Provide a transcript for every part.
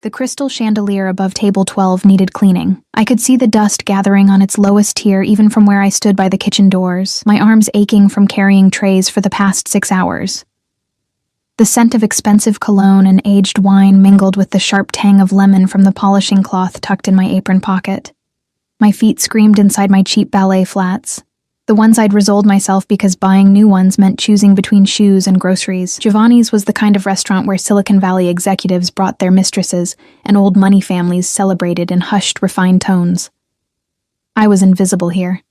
The crystal chandelier above table 12 needed cleaning. I could see the dust gathering on its lowest tier even from where I stood by the kitchen doors, my arms aching from carrying trays for the past 6 hours. The scent of expensive cologne and aged wine mingled with the sharp tang of lemon from the polishing cloth tucked in my apron pocket. My feet screamed inside my cheap ballet flats. The ones I'd resoled myself because buying new ones meant choosing between shoes and groceries. Giovanni's was the kind of restaurant where Silicon Valley executives brought their mistresses and old money families celebrated in hushed, refined tones. I was invisible here.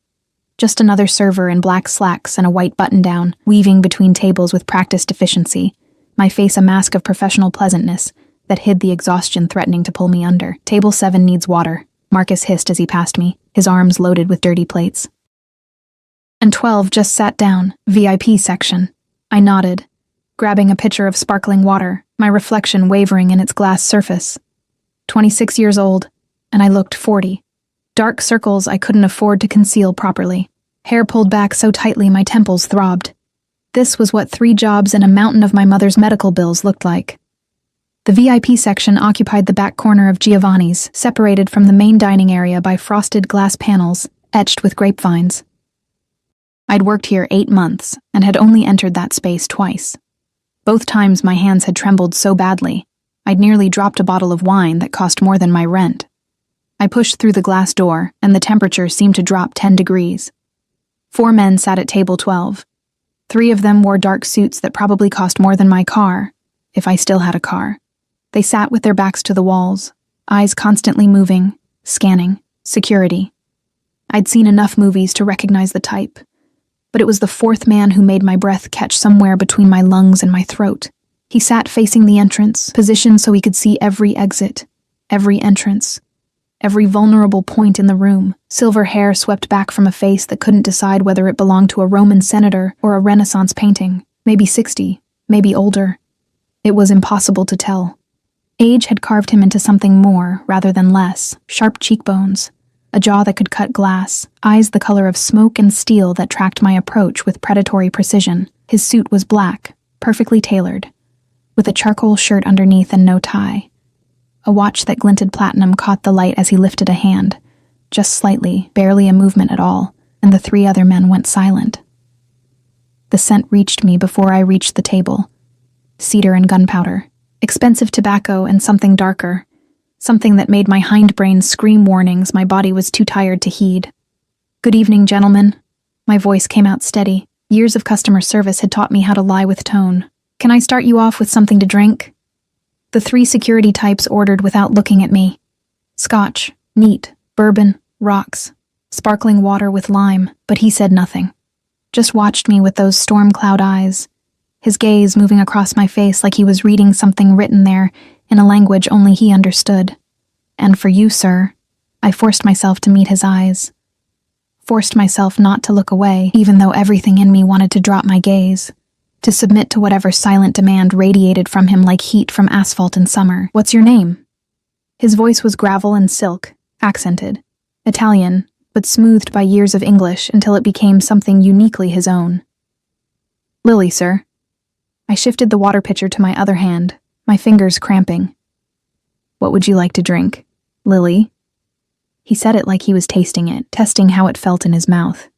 Just another server in black slacks and a white button-down, weaving between tables with practiced efficiency, my face a mask of professional pleasantness that hid the exhaustion threatening to pull me under. Table 7 needs water, Marcus hissed as he passed me, his arms loaded with dirty plates. And 12 just sat down, VIP section. I nodded, grabbing a pitcher of sparkling water, my reflection wavering in its glass surface. 26 years old, and I looked 40. Dark circles I couldn't afford to conceal properly. Hair pulled back so tightly my temples throbbed. This was what 3 jobs and a mountain of my mother's medical bills looked like. The VIP section occupied the back corner of Giovanni's, separated from the main dining area by frosted glass panels, etched with grapevines. I'd worked here 8 months and had only entered that space twice. Both times my hands had trembled so badly, I'd nearly dropped a bottle of wine that cost more than my rent. I pushed through the glass door, and the temperature seemed to drop 10 degrees. 4 men sat at table 12. 3 of them wore dark suits that probably cost more than my car, if I still had a car. They sat with their backs to the walls, eyes constantly moving, scanning, security. I'd seen enough movies to recognize the type. But it was the 4th man who made my breath catch somewhere between my lungs and my throat. He sat facing the entrance, positioned so he could see every exit, every entrance, every vulnerable point in the room. Silver hair swept back from a face that couldn't decide whether it belonged to a Roman senator or a Renaissance painting. Maybe 60, maybe older. It was impossible to tell. Age had carved him into something more rather than less. Sharp cheekbones, a jaw that could cut glass, eyes the color of smoke and steel that tracked my approach with predatory precision. His suit was black, perfectly tailored, with a charcoal shirt underneath and no tie. A watch that glinted platinum caught the light as he lifted a hand, just slightly, barely a movement at all, and the 3 other men went silent. The scent reached me before I reached the table. Cedar and gunpowder, expensive tobacco and something darker. Something that made my hindbrain scream warnings my body was too tired to heed. "Good evening, gentlemen." My voice came out steady. Years of customer service had taught me how to lie with tone. "Can I start you off with something to drink?" The 3 security types ordered without looking at me. Scotch, neat, bourbon, rocks, sparkling water with lime, but he said nothing. Just watched me with those storm cloud eyes, his gaze moving across my face like he was reading something written there in a language only he understood. "And for you, sir," I forced myself to meet his eyes. Forced myself not to look away, even though everything in me wanted to drop my gaze, to submit to whatever silent demand radiated from him like heat from asphalt in summer. "What's your name?" His voice was gravel and silk, accented, Italian, but smoothed by years of English until it became something uniquely his own. "Lily, sir." I shifted the water pitcher to my other hand, my fingers cramping. "What would you like to drink, Lily?" He said it like he was tasting it, testing how it felt in his mouth.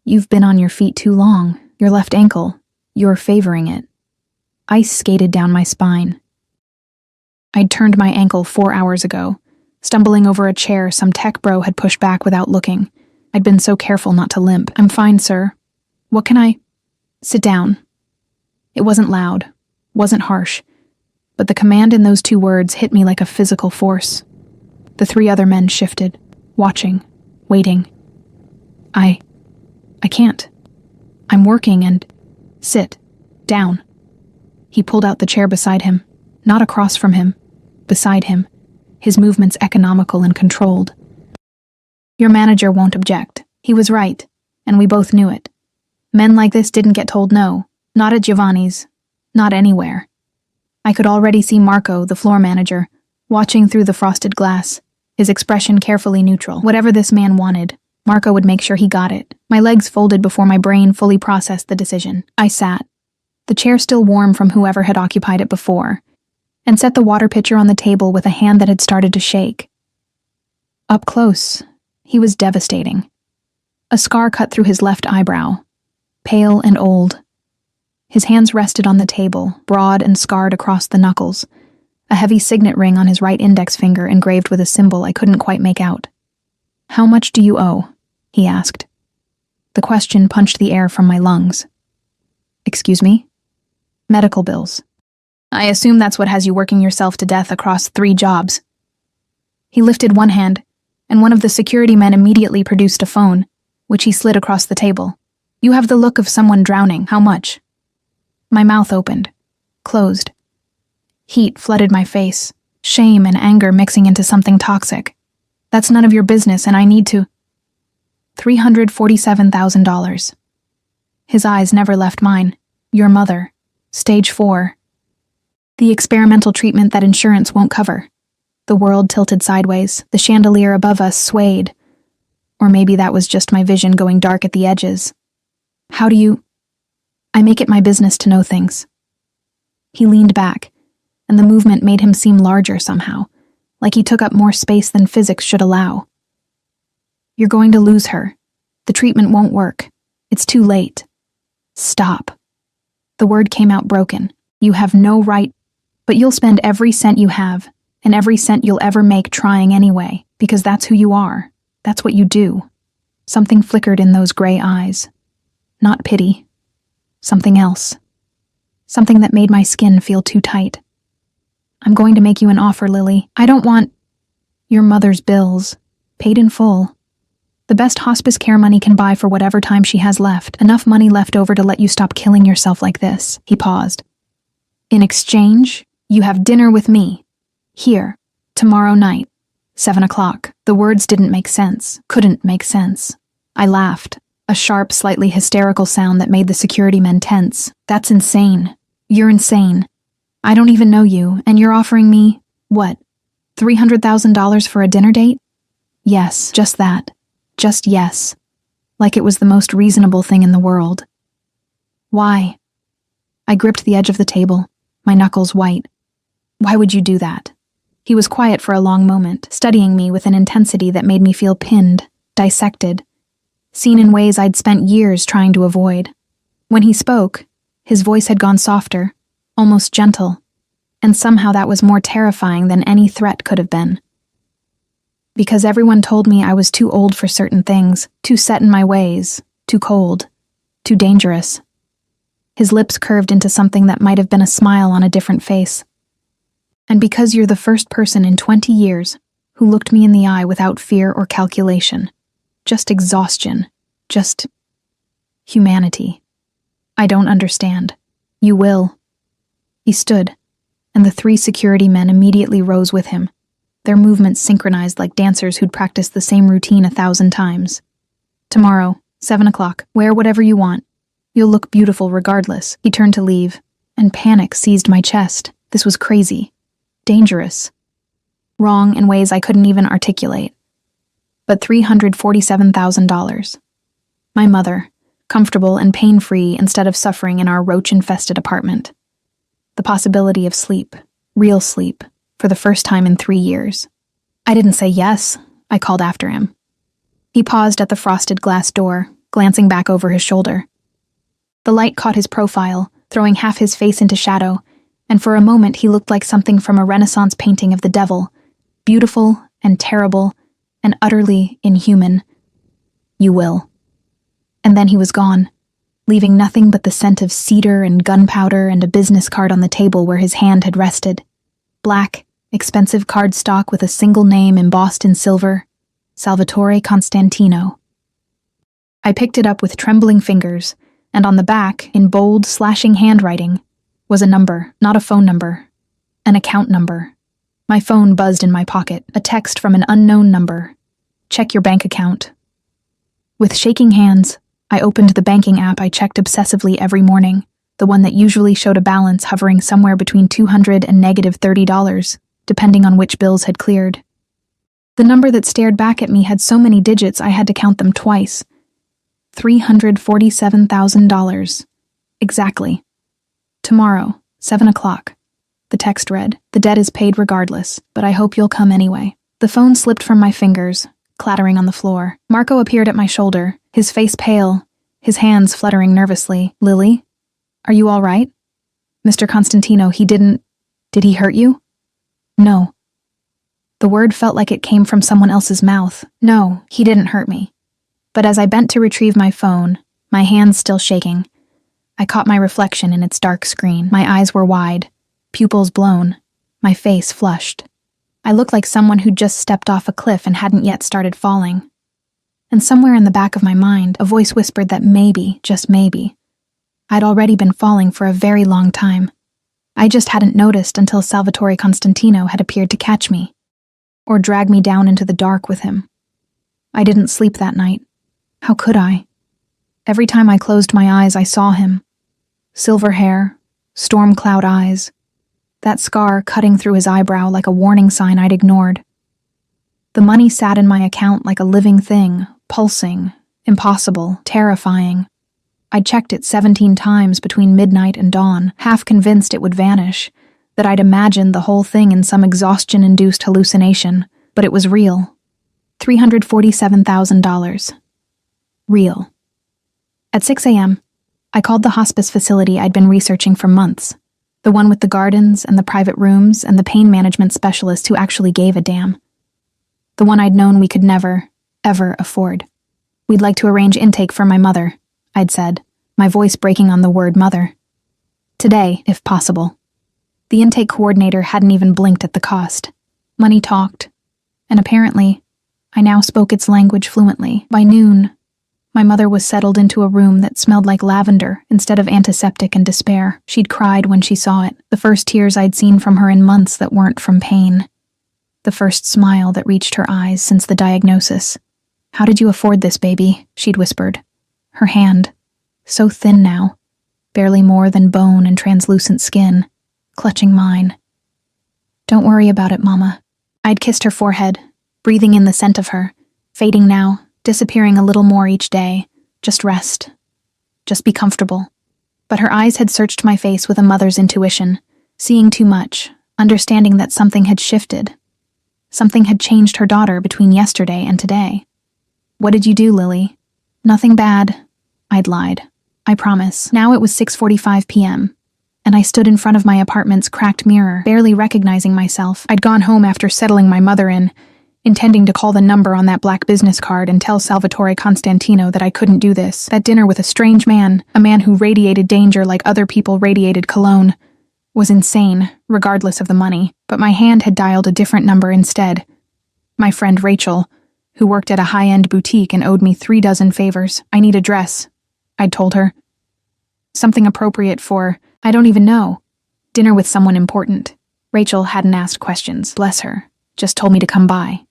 "You've been on your feet too long. Your left ankle. You're favoring it." Ice skated down my spine. I'd turned my ankle 4 hours ago, stumbling over a chair some tech bro had pushed back without looking. I'd been so careful not to limp. "I'm fine, sir. What can I—" "Sit down." It wasn't loud, wasn't harsh, but the command in those 2 words hit me like a physical force. The 3 other men shifted, watching, waiting. I can't. I'm working and— "Sit. Down." He pulled out the chair beside him, not across from him, beside him, his movements economical and controlled. "Your manager won't object. He was right, and we both knew it. Men like this didn't get told no, not at Giovanni's, not anywhere." I could already see Marco, the floor manager, watching through the frosted glass, his expression carefully neutral. Whatever this man wanted, Marco would make sure he got it. My legs folded before my brain fully processed the decision. I sat, the chair still warm from whoever had occupied it before, and set the water pitcher on the table with a hand that had started to shake. Up close, he was devastating. A scar cut through his left eyebrow, pale and old. His hands rested on the table, broad and scarred across the knuckles, a heavy signet ring on his right index finger engraved with a symbol I couldn't quite make out. "How much do you owe?" he asked. The question punched the air from my lungs. "Excuse me?" "Medical bills. I assume that's what has you working yourself to death across 3 jobs." He lifted one hand, and one of the security men immediately produced a phone, which he slid across the table. "You have the look of someone drowning. How much?" My mouth opened, closed. Heat flooded my face, shame and anger mixing into something toxic. "That's none of your business, and I need to—" $347,000. His eyes never left mine. "Your mother. Stage 4. The experimental treatment that insurance won't cover." The world tilted sideways. The chandelier above us swayed. Or maybe that was just my vision going dark at the edges. "How do you—" "I make it my business to know things." He leaned back, and the movement made him seem larger somehow, like he took up more space than physics should allow. "You're going to lose her. The treatment won't work. It's too late." "Stop." The word came out broken. "You have no right, but you'll spend every cent you have, and every cent you'll ever make trying anyway, because that's who you are. That's what you do." Something flickered in those gray eyes. Not pity. Something else. Something that made my skin feel too tight. "I'm going to make you an offer, Lily. I don't want—" "Your mother's bills. Paid in full. The best hospice care money can buy for whatever time she has left. Enough money left over to let you stop killing yourself like this." He paused. "In exchange, you have dinner with me. Here. Tomorrow night. 7 o'clock. The words didn't make sense. Couldn't make sense. I laughed. A sharp, slightly hysterical sound that made the security men tense. "That's insane. You're insane. I don't even know you, and you're offering me, what, $300,000 for a dinner date?" Yes, just that. Just yes. Like it was the most reasonable thing in the world. "Why?" I gripped the edge of the table, my knuckles white. "Why would you do that?" He was quiet for a long moment, studying me with an intensity that made me feel pinned, dissected, seen in ways I'd spent years trying to avoid. When he spoke, his voice had gone softer, almost gentle, and somehow that was more terrifying than any threat could have been. Because everyone told me I was too old for certain things, too set in my ways, too cold, too dangerous. His lips curved into something that might have been a smile on a different face. "And because you're the first person in 20 years who looked me in the eye without fear or calculation. Just exhaustion. Just humanity. I don't understand. You will." He stood, and the 3 security men immediately rose with him, their movements synchronized like dancers who'd practiced the same routine 1,000 times. "Tomorrow, 7 o'clock, wear whatever you want. You'll look beautiful regardless." He turned to leave, and panic seized my chest. This was crazy. Dangerous. Wrong in ways I couldn't even articulate. But $347,000. My mother, comfortable and pain-free instead of suffering in our roach-infested apartment. The possibility of sleep, real sleep, for the first time in 3 years. I didn't say yes, I called after him. He paused at the frosted glass door, glancing back over his shoulder. The light caught his profile, throwing half his face into shadow, and for a moment he looked like something from a Renaissance painting of the devil, beautiful and terrible and utterly inhuman. "You will." And then he was gone, leaving nothing but the scent of cedar and gunpowder and a business card on the table where his hand had rested. Black, expensive cardstock with a single name embossed in silver, Salvatore Constantino. I picked it up with trembling fingers, and on the back, in bold, slashing handwriting, was a number, not a phone number, an account number. My phone buzzed in my pocket, a text from an unknown number. "Check your bank account." With shaking hands, I opened the banking app I checked obsessively every morning, the one that usually showed a balance hovering somewhere between $200 and -$30, depending on which bills had cleared. The number that stared back at me had so many digits I had to count them twice. $347,000. Exactly. Tomorrow, 7 o'clock. The text read, "The debt is paid regardless, but I hope you'll come anyway." The phone slipped from my fingers, clattering on the floor. Marco appeared at my shoulder, his face pale, his hands fluttering nervously. "Lily? Are you all right?" "Mr. Constantino, did he hurt you?" "No." The word felt like it came from someone else's mouth. "No, he didn't hurt me." But as I bent to retrieve my phone, my hands still shaking, I caught my reflection in its dark screen. My eyes were wide, pupils blown, my face flushed. I looked like someone who'd just stepped off a cliff and hadn't yet started falling. And somewhere in the back of my mind, a voice whispered that maybe, just maybe, I'd already been falling for a very long time. I just hadn't noticed until Salvatore Constantino had appeared to catch me, or drag me down into the dark with him. I didn't sleep that night. How could I? Every time I closed my eyes, I saw him. Silver hair, storm cloud eyes, that scar cutting through his eyebrow like a warning sign I'd ignored. The money sat in my account like a living thing, pulsing, impossible, terrifying. I'd checked it 17 times between midnight and dawn, half convinced it would vanish, that I'd imagined the whole thing in some exhaustion-induced hallucination, but it was real. $347,000. Real. At 6 a.m., I called the hospice facility I'd been researching for months, the one with the gardens and the private rooms and the pain management specialist who actually gave a damn. The one I'd known we could never, ever afford. "We'd like to arrange intake for my mother," I'd said, my voice breaking on the word mother. "Today, if possible." The intake coordinator hadn't even blinked at the cost. Money talked, and apparently, I now spoke its language fluently. By noon, my mother was settled into a room that smelled like lavender instead of antiseptic and despair. She'd cried when she saw it, the first tears I'd seen from her in months that weren't from pain. The first smile that reached her eyes since the diagnosis. "How did you afford this, baby?" she'd whispered. Her hand, so thin now, barely more than bone and translucent skin, clutching mine. "Don't worry about it, Mama." I'd kissed her forehead, breathing in the scent of her, fading now, disappearing a little more each day. Just rest. Just be comfortable. But her eyes had searched my face with a mother's intuition, seeing too much, understanding that something had shifted. Something had changed her daughter between yesterday and today. "What did you do, Lily?" "Nothing bad." I'd lied. I promise. Now it was 6:45 p.m., and I stood in front of my apartment's cracked mirror, barely recognizing myself. I'd gone home after settling my mother in, intending to call the number on that black business card and tell Salvatore Constantino that I couldn't do this. That dinner with a strange man, a man who radiated danger like other people radiated cologne, was insane, regardless of the money. But my hand had dialed a different number instead. My friend Rachel, who worked at a high-end boutique and owed me 36 favors. "I need a dress," I'd told her. "Something appropriate for, I don't even know. Dinner with someone important." Rachel hadn't asked questions, bless her, just told me to come by.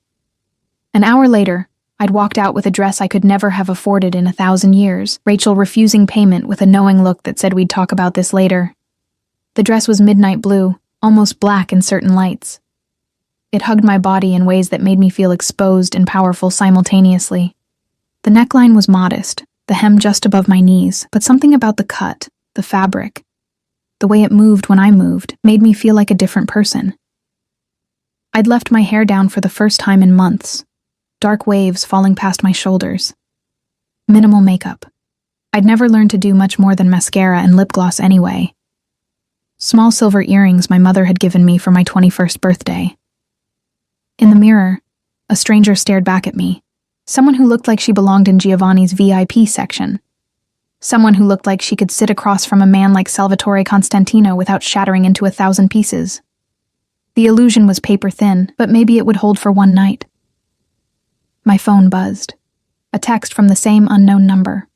An hour later, I'd walked out with a dress I could never have afforded in 1,000 years, Rachel refusing payment with a knowing look that said we'd talk about this later. The dress was midnight blue, almost black in certain lights. It hugged my body in ways that made me feel exposed and powerful simultaneously. The neckline was modest, the hem just above my knees, but something about the cut, the fabric, the way it moved when I moved, made me feel like a different person. I'd left my hair down for the first time in months, dark waves falling past my shoulders. Minimal makeup. I'd never learned to do much more than mascara and lip gloss anyway. Small silver earrings my mother had given me for my 21st birthday. In the mirror, a stranger stared back at me. Someone who looked like she belonged in Giovanni's VIP section. Someone who looked like she could sit across from a man like Salvatore Constantino without shattering into 1,000 pieces. The illusion was paper thin, but maybe it would hold for one night. My phone buzzed. A text from the same unknown number.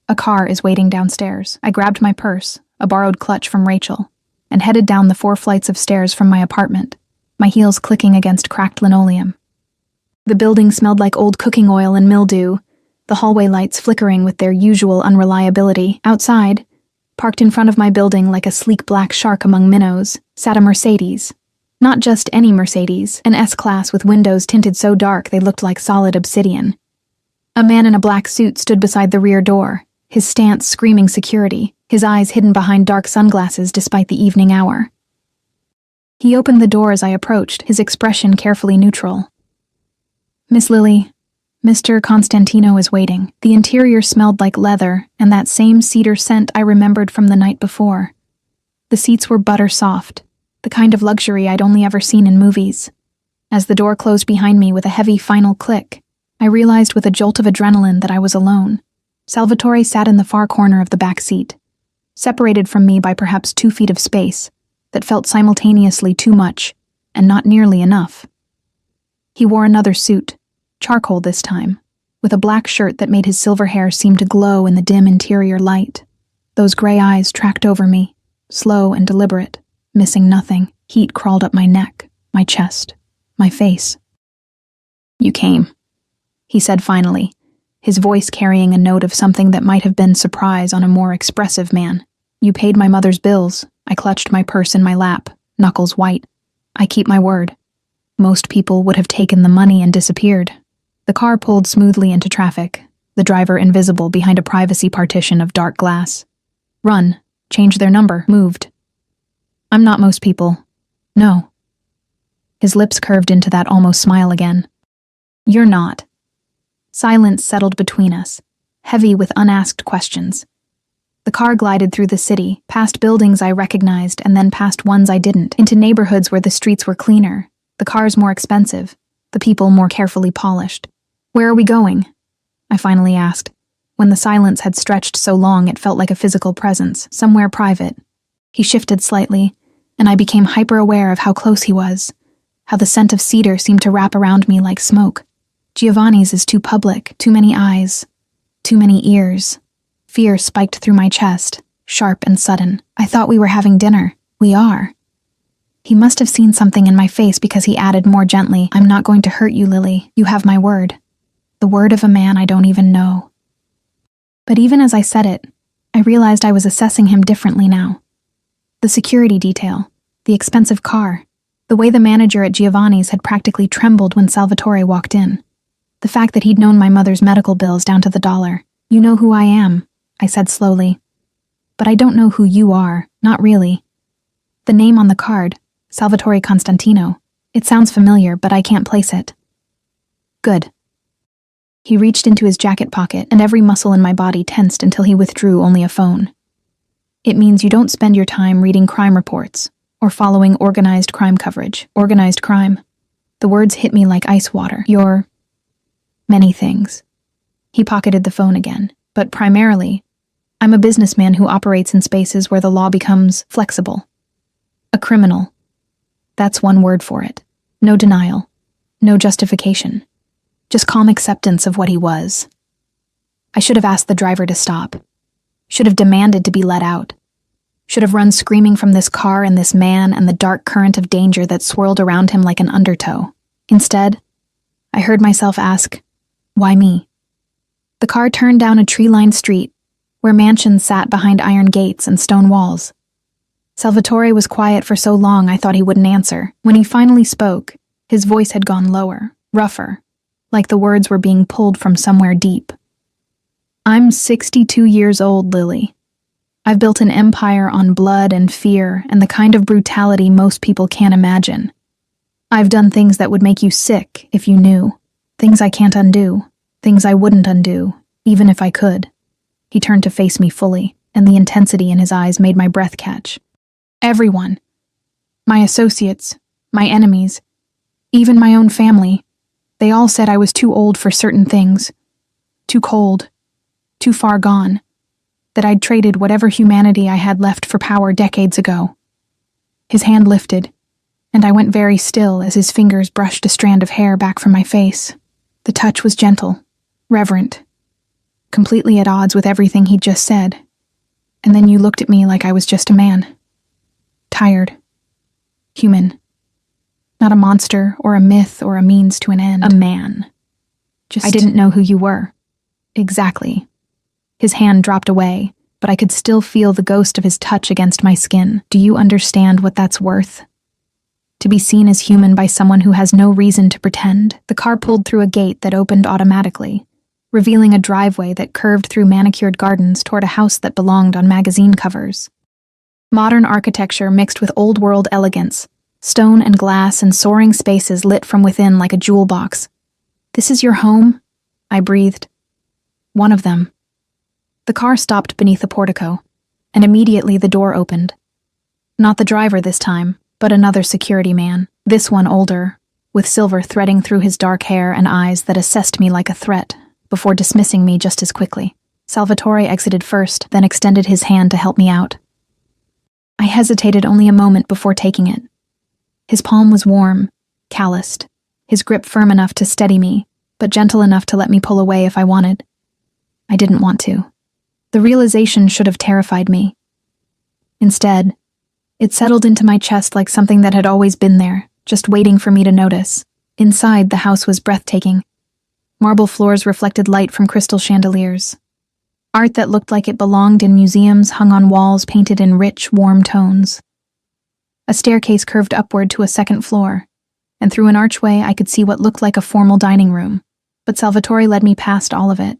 "A car is waiting downstairs." I grabbed my purse, a borrowed clutch from Rachel, and headed down the 4 flights of stairs from my apartment, my heels clicking against cracked linoleum. The building smelled like old cooking oil and mildew, the hallway lights flickering with their usual unreliability. Outside, parked in front of my building like a sleek black shark among minnows, sat a Mercedes. Not just any Mercedes, an S-Class with windows tinted so dark they looked like solid obsidian. A man in a black suit stood beside the rear door, his stance screaming security, his eyes hidden behind dark sunglasses despite the evening hour. He opened the door as I approached, his expression carefully neutral. "Miss Lily, Mr. Constantino is waiting." The interior smelled like leather and that same cedar scent I remembered from the night before. The seats were butter soft, the kind of luxury I'd only ever seen in movies. As the door closed behind me with a heavy final click, I realized with a jolt of adrenaline that I was alone. Salvatore sat in the far corner of the back seat, separated from me by perhaps 2 feet of space that felt simultaneously too much and not nearly enough. He wore another suit, charcoal this time, with a black shirt that made his silver hair seem to glow in the dim interior light. Those gray eyes tracked over me, slow and deliberate, missing nothing. Heat crawled up my neck, my chest, my face. "You came," he said finally, his voice carrying a note of something that might have been surprise on a more expressive man. "You paid my mother's bills." I clutched my purse in my lap, knuckles white. "I keep my word." Most people would have taken the money and disappeared. The car pulled smoothly into traffic, the driver invisible behind a privacy partition of dark glass. "Run, change their number, moved." "I'm not most people. No." His lips curved into that almost smile again. "You're not." Silence settled between us, heavy with unasked questions. The car glided through the city, past buildings I recognized and then past ones I didn't, into neighborhoods where the streets were cleaner, the cars more expensive, the people more carefully polished. "Where are we going?" I finally asked, when the silence had stretched so long it felt like a physical presence, somewhere private. He shifted slightly, and I became hyper-aware of how close he was, how the scent of cedar seemed to wrap around me like smoke. Giovanni's is too public, too many eyes, too many ears. Fear spiked through my chest, sharp and sudden. "I thought we were having dinner." "We are." He must have seen something in my face because he added more gently, "I'm not going to hurt you, Lily. You have my word. The word of a man I don't even know." But even as I said it, I realized I was assessing him differently now. The security detail, the expensive car, the way the manager at Giovanni's had practically trembled when Salvatore walked in. The fact that he'd known my mother's medical bills down to the dollar. "You know who I am," I said slowly. "But I don't know who you are, not really." The name on the card, Salvatore Constantino, it sounds familiar, but I can't place it. "Good." He reached into his jacket pocket, and every muscle in my body tensed until he withdrew only a phone. "It means you don't spend your time reading crime reports or following organized crime coverage. Organized crime." The words hit me like ice water. "You're many things." He pocketed the phone again. "But primarily, I'm a businessman who operates in spaces where the law becomes flexible. A criminal. That's one word for it. No denial. No justification. Just calm acceptance of what he was." I should have asked the driver to stop. Should have demanded to be let out. Should have run screaming from this car and this man and the dark current of danger that swirled around him like an undertow. Instead, I heard myself ask, "Why me?" The car turned down a tree-lined street, where mansions sat behind iron gates and stone walls. Salvatore was quiet for so long I thought he wouldn't answer. When he finally spoke, his voice had gone lower, rougher, like the words were being pulled from somewhere deep. "I'm 62 years old, Lily. I've built an empire on blood and fear and the kind of brutality most people can't imagine. I've done things that would make you sick if you knew. Things I can't undo. Things I wouldn't undo, even if I could." He turned to face me fully, and the intensity in his eyes made my breath catch. "Everyone. My associates, my enemies, even my own family. They all said I was too old for certain things. Too cold. Too far gone. That I'd traded whatever humanity I had left for power decades ago." His hand lifted, and I went very still as his fingers brushed a strand of hair back from my face. The touch was gentle, reverent, completely at odds with everything he'd just said. And then you looked at me like I was just a man. Tired. Human. Not a monster or a myth or a means to an end. A man. I didn't know who you were. Exactly. His hand dropped away, but I could still feel the ghost of his touch against my skin. "Do you understand what that's worth? To be seen as human by someone who has no reason to pretend?" The car pulled through a gate that opened automatically, revealing a driveway that curved through manicured gardens toward a house that belonged on magazine covers. Modern architecture mixed with old-world elegance, Stone and glass and soaring spaces lit from within like a jewel box. "This is your home?" I breathed. "One of them." The car stopped beneath a portico, and immediately the door opened. Not the driver this time, but another security man, this one older, with silver threading through his dark hair and eyes that assessed me like a threat, before dismissing me just as quickly. Salvatore exited first, then extended his hand to help me out. I hesitated only a moment before taking it. His palm was warm, calloused, his grip firm enough to steady me, but gentle enough to let me pull away if I wanted. I didn't want to. The realization should have terrified me. Instead, it settled into my chest like something that had always been there, just waiting for me to notice. Inside, the house was breathtaking. Marble floors reflected light from crystal chandeliers. Art that looked like it belonged in museums hung on walls painted in rich, warm tones. A staircase curved upward to a second floor, and through an archway I could see what looked like a formal dining room, but Salvatore led me past all of it,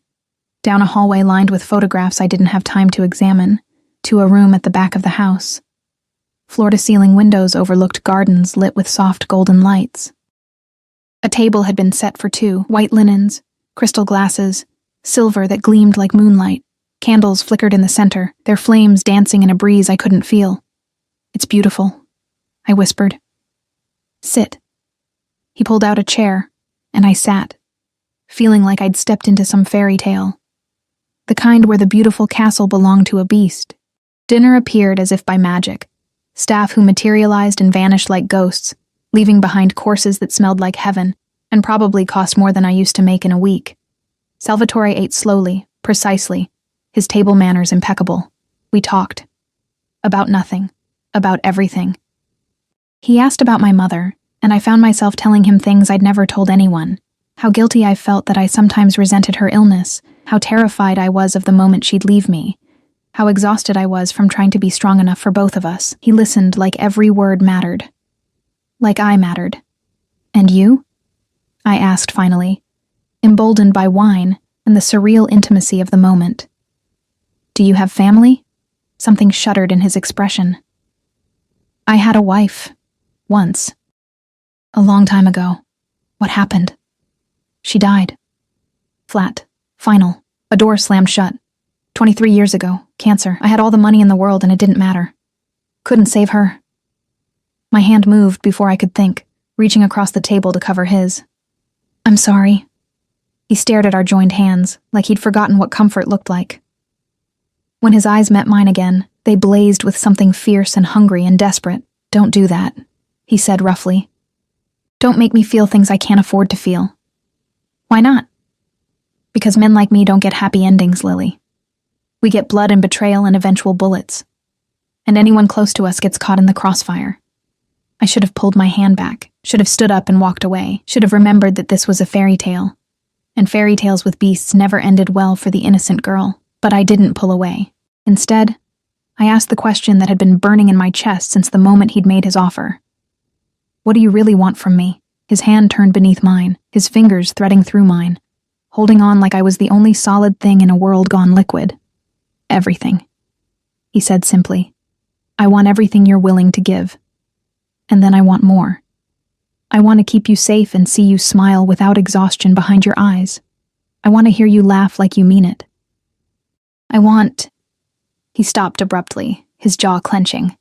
down a hallway lined with photographs I didn't have time to examine, to a room at the back of the house. Floor-to-ceiling windows overlooked gardens lit with soft golden lights. A table had been set for two, white linens, crystal glasses, silver that gleamed like moonlight. Candles flickered in the center, their flames dancing in a breeze I couldn't feel. "It's beautiful," I whispered. "Sit." He pulled out a chair, and I sat, feeling like I'd stepped into some fairy tale. The kind where the beautiful castle belonged to a beast. Dinner appeared as if by magic. Staff who materialized and vanished like ghosts, leaving behind courses that smelled like heaven, and probably cost more than I used to make in a week. Salvatore ate slowly, precisely, his table manners impeccable. We talked. About nothing. About everything. He asked about my mother, and I found myself telling him things I'd never told anyone. How guilty I felt that I sometimes resented her illness, how terrified I was of the moment she'd leave me, how exhausted I was from trying to be strong enough for both of us. He listened like every word mattered. Like I mattered. "And you?" I asked finally, emboldened by wine and the surreal intimacy of the moment. "Do you have family?" Something shuddered in his expression. "I had a wife. Once. A long time ago. What happened? She died. Flat. Final. A door slammed shut. 23 years ago. Cancer. I had all the money in the world and it didn't matter. Couldn't save her." My hand moved before I could think, reaching across the table to cover his. "I'm sorry." He stared at our joined hands, like he'd forgotten what comfort looked like. When his eyes met mine again, they blazed with something fierce and hungry and desperate. "Don't do that," he said roughly. "Don't make me feel things I can't afford to feel." "Why not?" "Because men like me don't get happy endings, Lily. We get blood and betrayal and eventual bullets. And anyone close to us gets caught in the crossfire." I should have pulled my hand back, should have stood up and walked away, should have remembered that this was a fairy tale. And fairy tales with beasts never ended well for the innocent girl, but I didn't pull away. Instead, I asked the question that had been burning in my chest since the moment he'd made his offer. "What do you really want from me?" His hand turned beneath mine, his fingers threading through mine, holding on like I was the only solid thing in a world gone liquid. "Everything," he said simply. "I want everything you're willing to give. And then I want more. I want to keep you safe and see you smile without exhaustion behind your eyes. I want to hear you laugh like you mean it. I want..." He stopped abruptly, his jaw clenching.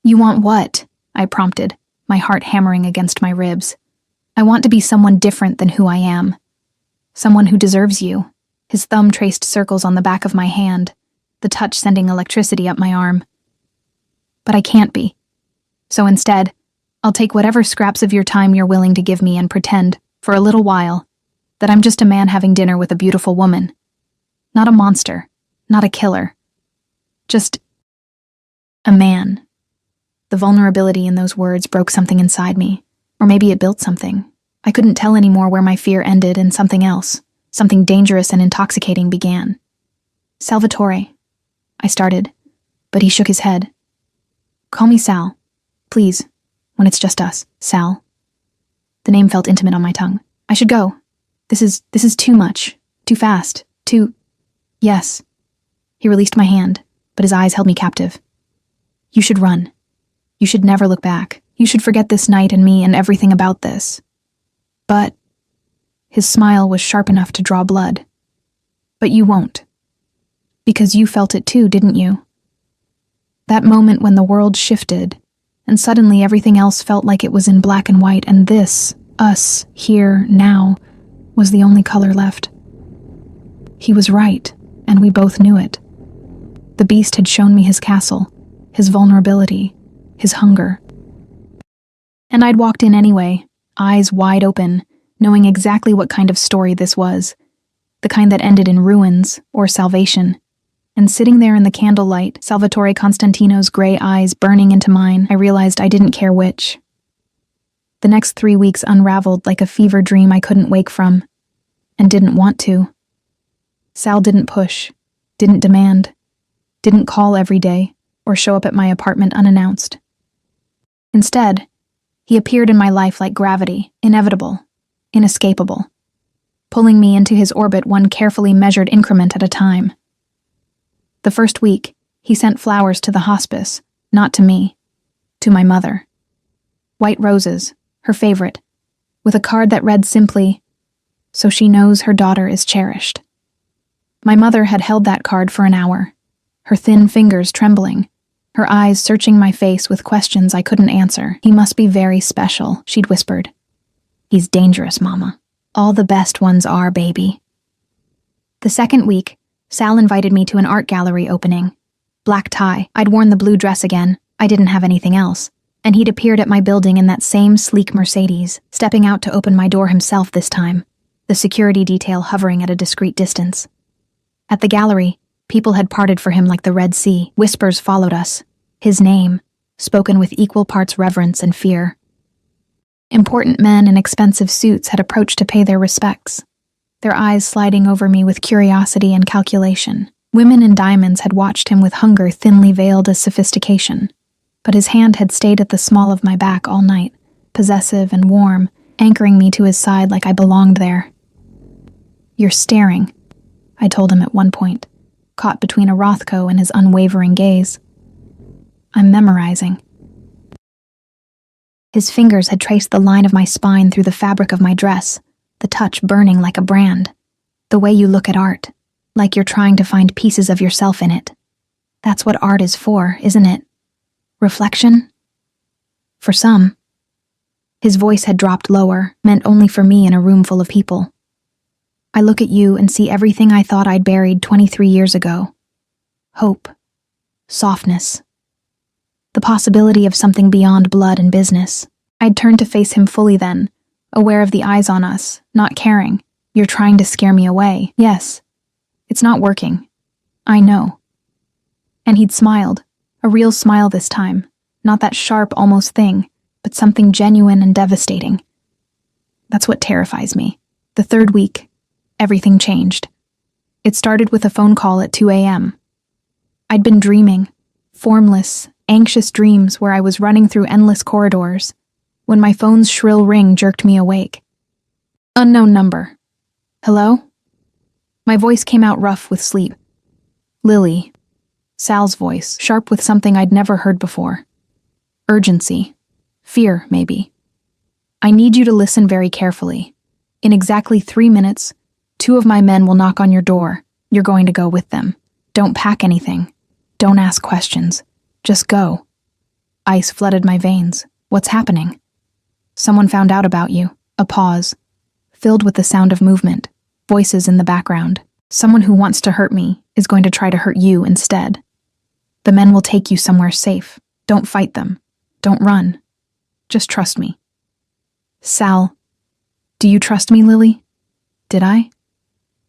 "You want what?" I prompted, my heart hammering against my ribs. "I want to be someone different than who I am. Someone who deserves you." His thumb traced circles on the back of my hand, the touch sending electricity up my arm. "But I can't be. So instead, I'll take whatever scraps of your time you're willing to give me and pretend, for a little while, that I'm just a man having dinner with a beautiful woman. Not a monster, not a killer. Just a man." The vulnerability in those words broke something inside me, or maybe it built something. I couldn't tell anymore where my fear ended and something else, something dangerous and intoxicating began. "Salvatore," I started, but he shook his head. "Call me Sal, please. When it's just us, Sal." The name felt intimate on my tongue. "I should go. This is too much. Too fast. Too..." "Yes." He released my hand, but his eyes held me captive. "You should run. You should never look back." You should forget this night and me and everything about this. But his smile was sharp enough to draw blood. But you won't. Because you felt it too, didn't you? That moment when the world shifted, and suddenly everything else felt like it was in black and white, and this, us, here, now, was the only color left. He was right, and we both knew it. The beast had shown me his castle, his vulnerability, his hunger. And I'd walked in anyway, eyes wide open, knowing exactly what kind of story this was, the kind that ended in ruins or salvation. And sitting there in the candlelight, Salvatore Constantino's gray eyes burning into mine, I realized I didn't care which. The next 3 weeks unraveled like a fever dream I couldn't wake from, and didn't want to. Sal didn't push, didn't demand, didn't call every day, or show up at my apartment unannounced. Instead, he appeared in my life like gravity, inevitable, inescapable, pulling me into his orbit one carefully measured increment at a time. The first week, he sent flowers to the hospice, not to me, to my mother. White roses, her favorite, with a card that read simply, "So she knows her daughter is cherished." My mother had held that card for an hour, her thin fingers trembling, her eyes searching my face with questions I couldn't answer. "He must be very special," she'd whispered. "He's dangerous, Mama. All the best ones are, baby." The second week, Sal invited me to an art gallery opening. Black tie, I'd worn the blue dress again, I didn't have anything else, and he'd appeared at my building in that same sleek Mercedes, stepping out to open my door himself this time, the security detail hovering at a discreet distance. At the gallery, people had parted for him like the Red Sea. Whispers followed us, his name, spoken with equal parts reverence and fear. Important men in expensive suits had approached to pay their respects, their eyes sliding over me with curiosity and calculation. Women in diamonds had watched him with hunger thinly veiled as sophistication, but his hand had stayed at the small of my back all night, possessive and warm, anchoring me to his side like I belonged there. "You're staring," I told him at one point, caught between a Rothko and his unwavering gaze. "I'm memorizing." His fingers had traced the line of my spine through the fabric of my dress, the touch burning like a brand. The way you look at art, like you're trying to find pieces of yourself in it. That's what art is for, isn't it? Reflection? For some. His voice had dropped lower, meant only for me in a room full of people. I look at you and see everything I thought I'd buried 23 years ago. Hope. Softness. The possibility of something beyond blood and business. I'd turned to face him fully then, aware of the eyes on us, not caring. "You're trying to scare me away." "Yes. It's not working. I know." And he'd smiled, a real smile this time, not that sharp almost thing, but something genuine and devastating. That's what terrifies me. The third week, everything changed. It started with a phone call at 2 a.m. I'd been dreaming, formless, anxious dreams where I was running through endless corridors, when my phone's shrill ring jerked me awake. Unknown number. "Hello?" My voice came out rough with sleep. "Lily." Sal's voice, sharp with something I'd never heard before. Urgency. Fear, maybe. "I need you to listen very carefully. In exactly 3 minutes, 2 of my men will knock on your door. You're going to go with them. Don't pack anything. Don't ask questions. Just go." Ice flooded my veins. What's happening? Someone found out about you. A pause, filled with the sound of movement, voices in the background. Someone who wants to hurt me is going to try to hurt you instead. The men will take you somewhere safe. Don't fight them. Don't run. Just trust me. Sal, do you trust me, Lily? Did I?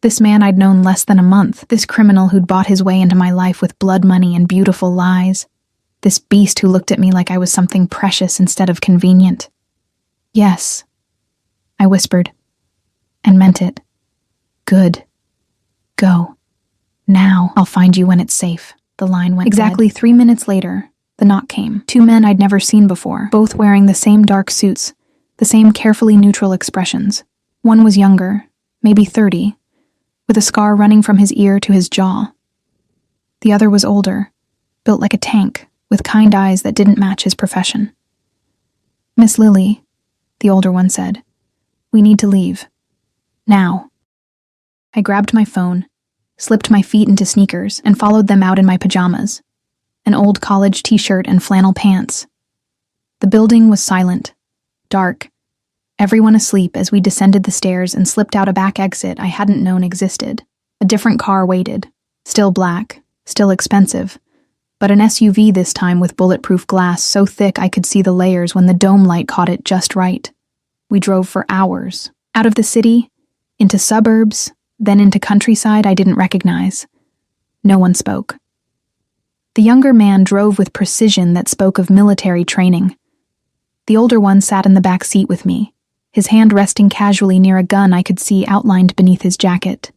This man I'd known less than a month, this criminal who'd bought his way into my life with blood money and beautiful lies, this beast who looked at me like I was something precious instead of convenient. "Yes," I whispered, and meant it. "Good. Go. Now, I'll find you when it's safe." The line went Exactly dead. 3 minutes later, the knock came. 2 men I'd never seen before, both wearing the same dark suits, the same carefully neutral expressions. One was younger, maybe 30, with a scar running from his ear to his jaw. The other was older, built like a tank, with kind eyes that didn't match his profession. Miss Lily, the older one said, we need to leave. Now. I grabbed my phone, slipped my feet into sneakers, and followed them out in my pajamas, an old college t-shirt and flannel pants. The building was silent, dark, everyone asleep as we descended the stairs and slipped out a back exit I hadn't known existed. A different car waited, still black, still expensive, but an SUV this time with bulletproof glass so thick I could see the layers when the dome light caught it just right. We drove for hours, out of the city, into suburbs, then into countryside I didn't recognize. No one spoke. The younger man drove with precision that spoke of military training. The older one sat in the back seat with me, his hand resting casually near a gun I could see outlined beneath his jacket.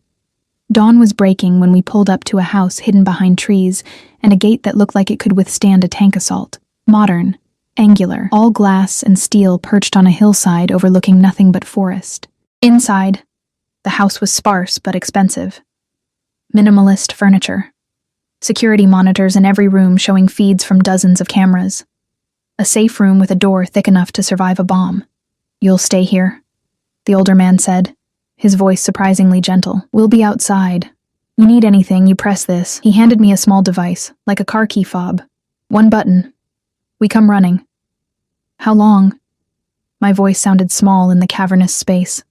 Dawn was breaking when we pulled up to a house hidden behind trees and a gate that looked like it could withstand a tank assault. Modern, angular, all glass and steel perched on a hillside overlooking nothing but forest. Inside, the house was sparse but expensive. Minimalist furniture. Security monitors in every room showing feeds from dozens of cameras. A safe room with a door thick enough to survive a bomb. You'll stay here, the older man said, his voice surprisingly gentle. We'll be outside. You need anything, you press this. He handed me a small device, like a car key fob. One button. We come running. How long? My voice sounded small in the cavernous space.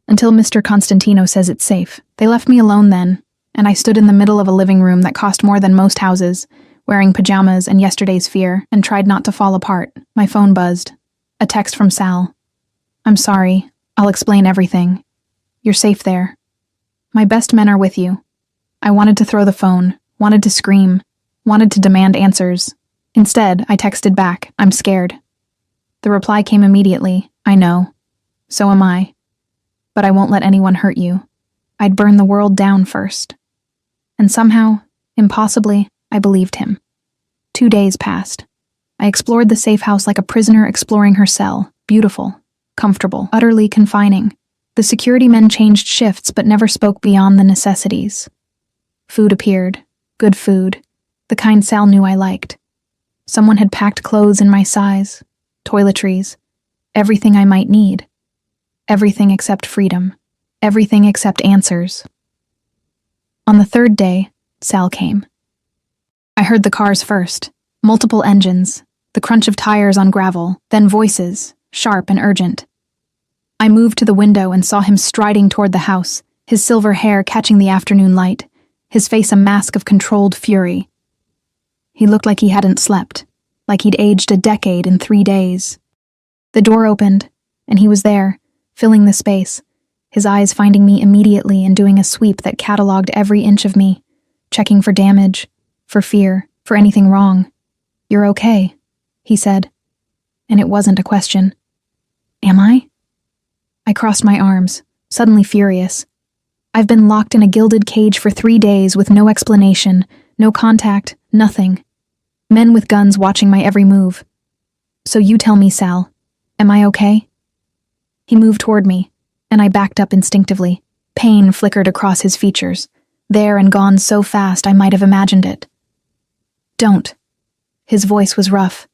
Until Mr. Constantino says it's safe. They left me alone then, and I stood in the middle of a living room that cost more than most houses, wearing pajamas and yesterday's fear, and tried not to fall apart. My phone buzzed. A text from Sal. I'm sorry. I'll explain everything. You're safe there. My best men are with you. I wanted to throw the phone, wanted to scream, wanted to demand answers. Instead, I texted back, I'm scared. The reply came immediately, I know. So am I. But I won't let anyone hurt you. I'd burn the world down first. And somehow, impossibly, I believed him. 2 days passed. I explored the safe house like a prisoner exploring her cell, beautiful, comfortable, utterly confining. The security men changed shifts but never spoke beyond the necessities. Food appeared, good food, the kind Sal knew I liked. Someone had packed clothes in my size, toiletries, everything I might need. Everything except freedom, everything except answers. On the third day, Sal came. I heard the cars first, multiple engines, the crunch of tires on gravel, then voices, sharp and urgent. I moved to the window and saw him striding toward the house, his silver hair catching the afternoon light, his face a mask of controlled fury. He looked like he hadn't slept, like he'd aged a decade in 3 days. The door opened, and he was there, filling the space, his eyes finding me immediately and doing a sweep that cataloged every inch of me, checking for damage, for fear, for anything wrong. You're okay, he said. And it wasn't a question. Am I? I crossed my arms, suddenly furious. I've been locked in a gilded cage for 3 days with no explanation, no contact, nothing. Men with guns watching my every move. So you tell me, Sal, am I okay? He moved toward me, and I backed up instinctively. Pain flickered across his features, there and gone so fast I might have imagined it. Don't. His voice was rough.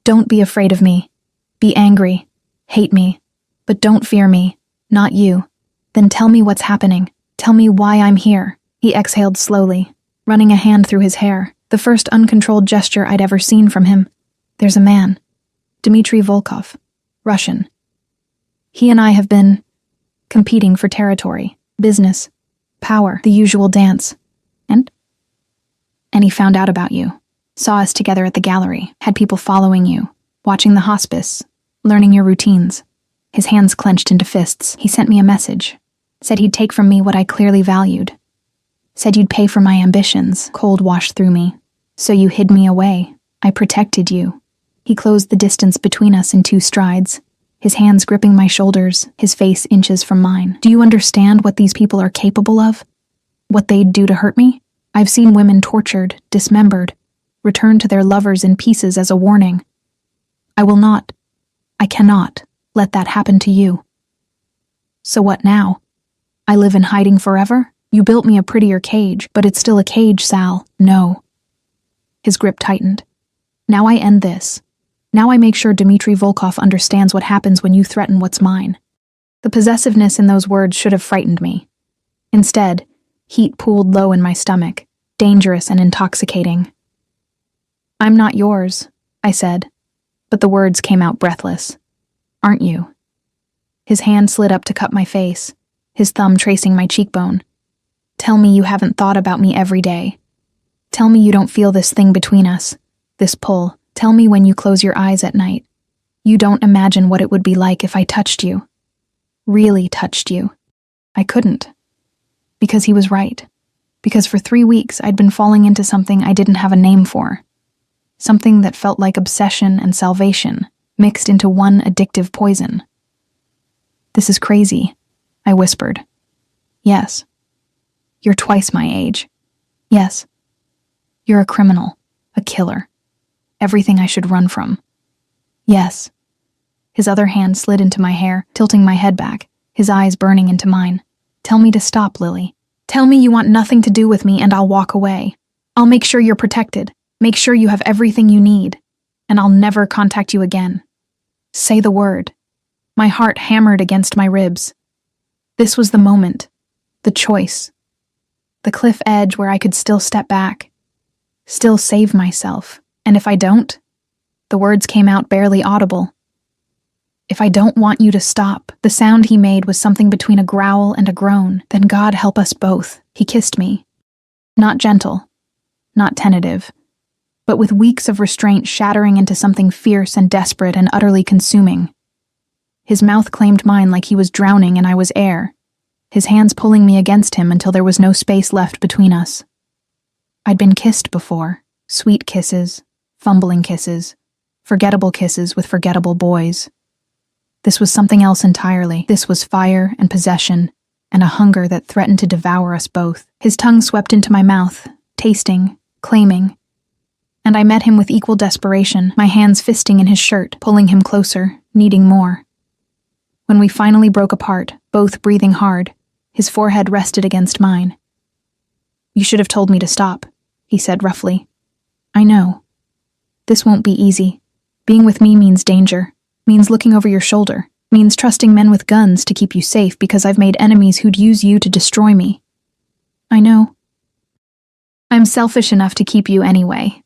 Don't be afraid of me. Be angry. Hate me. But don't fear me. Not you. Then tell me what's happening. Tell me why I'm here. He exhaled slowly, running a hand through his hair, the first uncontrolled gesture I'd ever seen from him. There's a man. Dmitry Volkov. Russian. He and I have been competing for territory, business, power, the usual dance. And he found out about you. Saw us together at the gallery, had people following you, watching the hospice, learning your routines. His hands clenched into fists. He sent me a message. Said he'd take from me what I clearly valued. Said you'd pay for my ambitions. Cold washed through me. So you hid me away. I protected you. He closed the distance between us in 2 strides, his hands gripping my shoulders, his face inches from mine. Do you understand what these people are capable of? What they'd do to hurt me? I've seen women tortured, dismembered, returned to their lovers in pieces as a warning. I cannot let that happen to you. So what now? I live in hiding forever? You built me a prettier cage, but it's still a cage, Sal. No. His grip tightened. Now I end this. Now I make sure Dmitry Volkov understands what happens when you threaten what's mine." The possessiveness in those words should have frightened me. Instead, heat pooled low in my stomach, dangerous and intoxicating. "I'm not yours," I said, but the words came out breathless. "Aren't you?" His hand slid up to cup my face, his thumb tracing my cheekbone. "Tell me you haven't thought about me every day. Tell me you don't feel this thing between us, this pull. Tell me when you close your eyes at night. You don't imagine what it would be like if I touched you. Really touched you." I couldn't. Because he was right. Because for 3 weeks I'd been falling into something I didn't have a name for. Something that felt like obsession and salvation, mixed into one addictive poison. "This is crazy," I whispered. "Yes." "You're twice my age." "Yes." "You're a criminal, a killer. Everything I should run from." "Yes." His other hand slid into my hair, tilting my head back, his eyes burning into mine. "Tell me to stop, Lily. Tell me you want nothing to do with me and I'll walk away. I'll make sure you're protected, make sure you have everything you need, and I'll never contact you again. Say the word." My heart hammered against my ribs. This was the moment, the choice, the cliff edge where I could still step back, still save myself, and if I don't, the words came out barely audible. "If I don't want you to stop." The sound he made was something between a growl and a groan. "Then God help us both." He kissed me. Not gentle, not tentative, but with weeks of restraint shattering into something fierce and desperate and utterly consuming. His mouth claimed mine like he was drowning and I was air, his hands pulling me against him until there was no space left between us. I'd been kissed before, sweet kisses, fumbling kisses, forgettable kisses with forgettable boys. This was something else entirely. This was fire and possession, and a hunger that threatened to devour us both. His tongue swept into my mouth, tasting, claiming, and I met him with equal desperation, my hands fisting in his shirt, pulling him closer, needing more. When we finally broke apart, both breathing hard, his forehead rested against mine. "You should have told me to stop," he said roughly. "I know. This won't be easy. Being with me means danger, means looking over your shoulder, means trusting men with guns to keep you safe because I've made enemies who'd use you to destroy me. I know. I'm selfish enough to keep you anyway."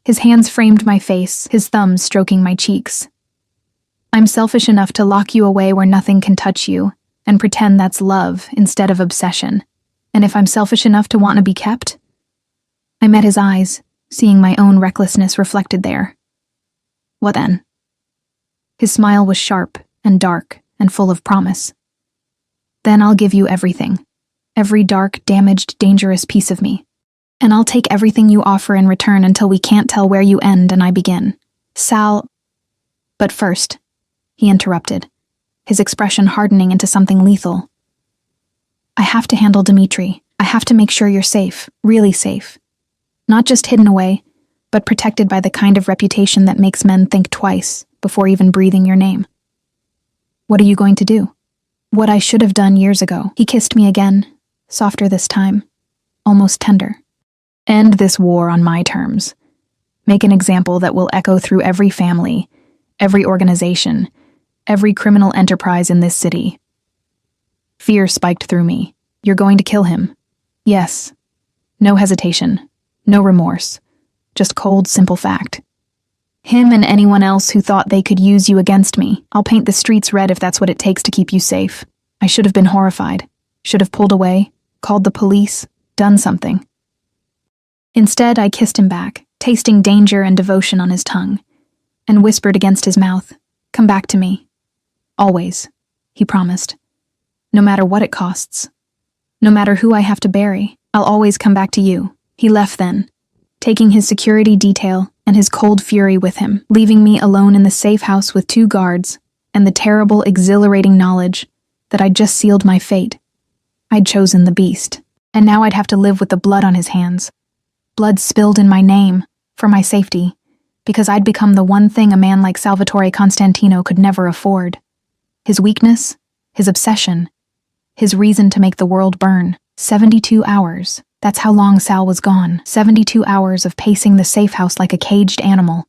His hands framed my face, his thumbs stroking my cheeks. "I'm selfish enough to lock you away where nothing can touch you, and pretend that's love instead of obsession. And if I'm selfish enough to want to be kept?" I met his eyes, seeing my own recklessness reflected there. "What then?" His smile was sharp and dark and full of promise. "Then I'll give you everything. Every dark, damaged, dangerous piece of me. And I'll take everything you offer in return until we can't tell where you end and I begin. Sal..." "But first," he interrupted, his expression hardening into something lethal. "I have to handle Dmitry. I have to make sure you're safe, really safe. Not just hidden away, but protected by the kind of reputation that makes men think twice before even breathing your name." "What are you going to do?" "What I should have done years ago." He kissed me again, softer this time, almost tender. "End this war on my terms. Make an example that will echo through every family, every organization, every criminal enterprise in this city." Fear spiked through me. "You're going to kill him?" "Yes." No hesitation, no remorse, just cold, simple fact. "Him and anyone else who thought they could use you against me. I'll paint the streets red if that's what it takes to keep you safe." I should have been horrified, should have pulled away, called the police, done something. Instead, I kissed him back, tasting danger and devotion on his tongue, and whispered against his mouth, "Come back to me. Always," he promised. "No matter what it costs. No matter who I have to bury, I'll always come back to you." He left then, taking his security detail and his cold fury with him, leaving me alone in the safe house with 2 guards and the terrible, exhilarating knowledge that I'd just sealed my fate. I'd chosen the beast, and now I'd have to live with the blood on his hands. Blood spilled in my name, for my safety, because I'd become the one thing a man like Salvatore Constantino could never afford. His weakness, his obsession, his reason to make the world burn. 72 hours. That's how long Sal was gone. 72 hours of pacing the safe house like a caged animal,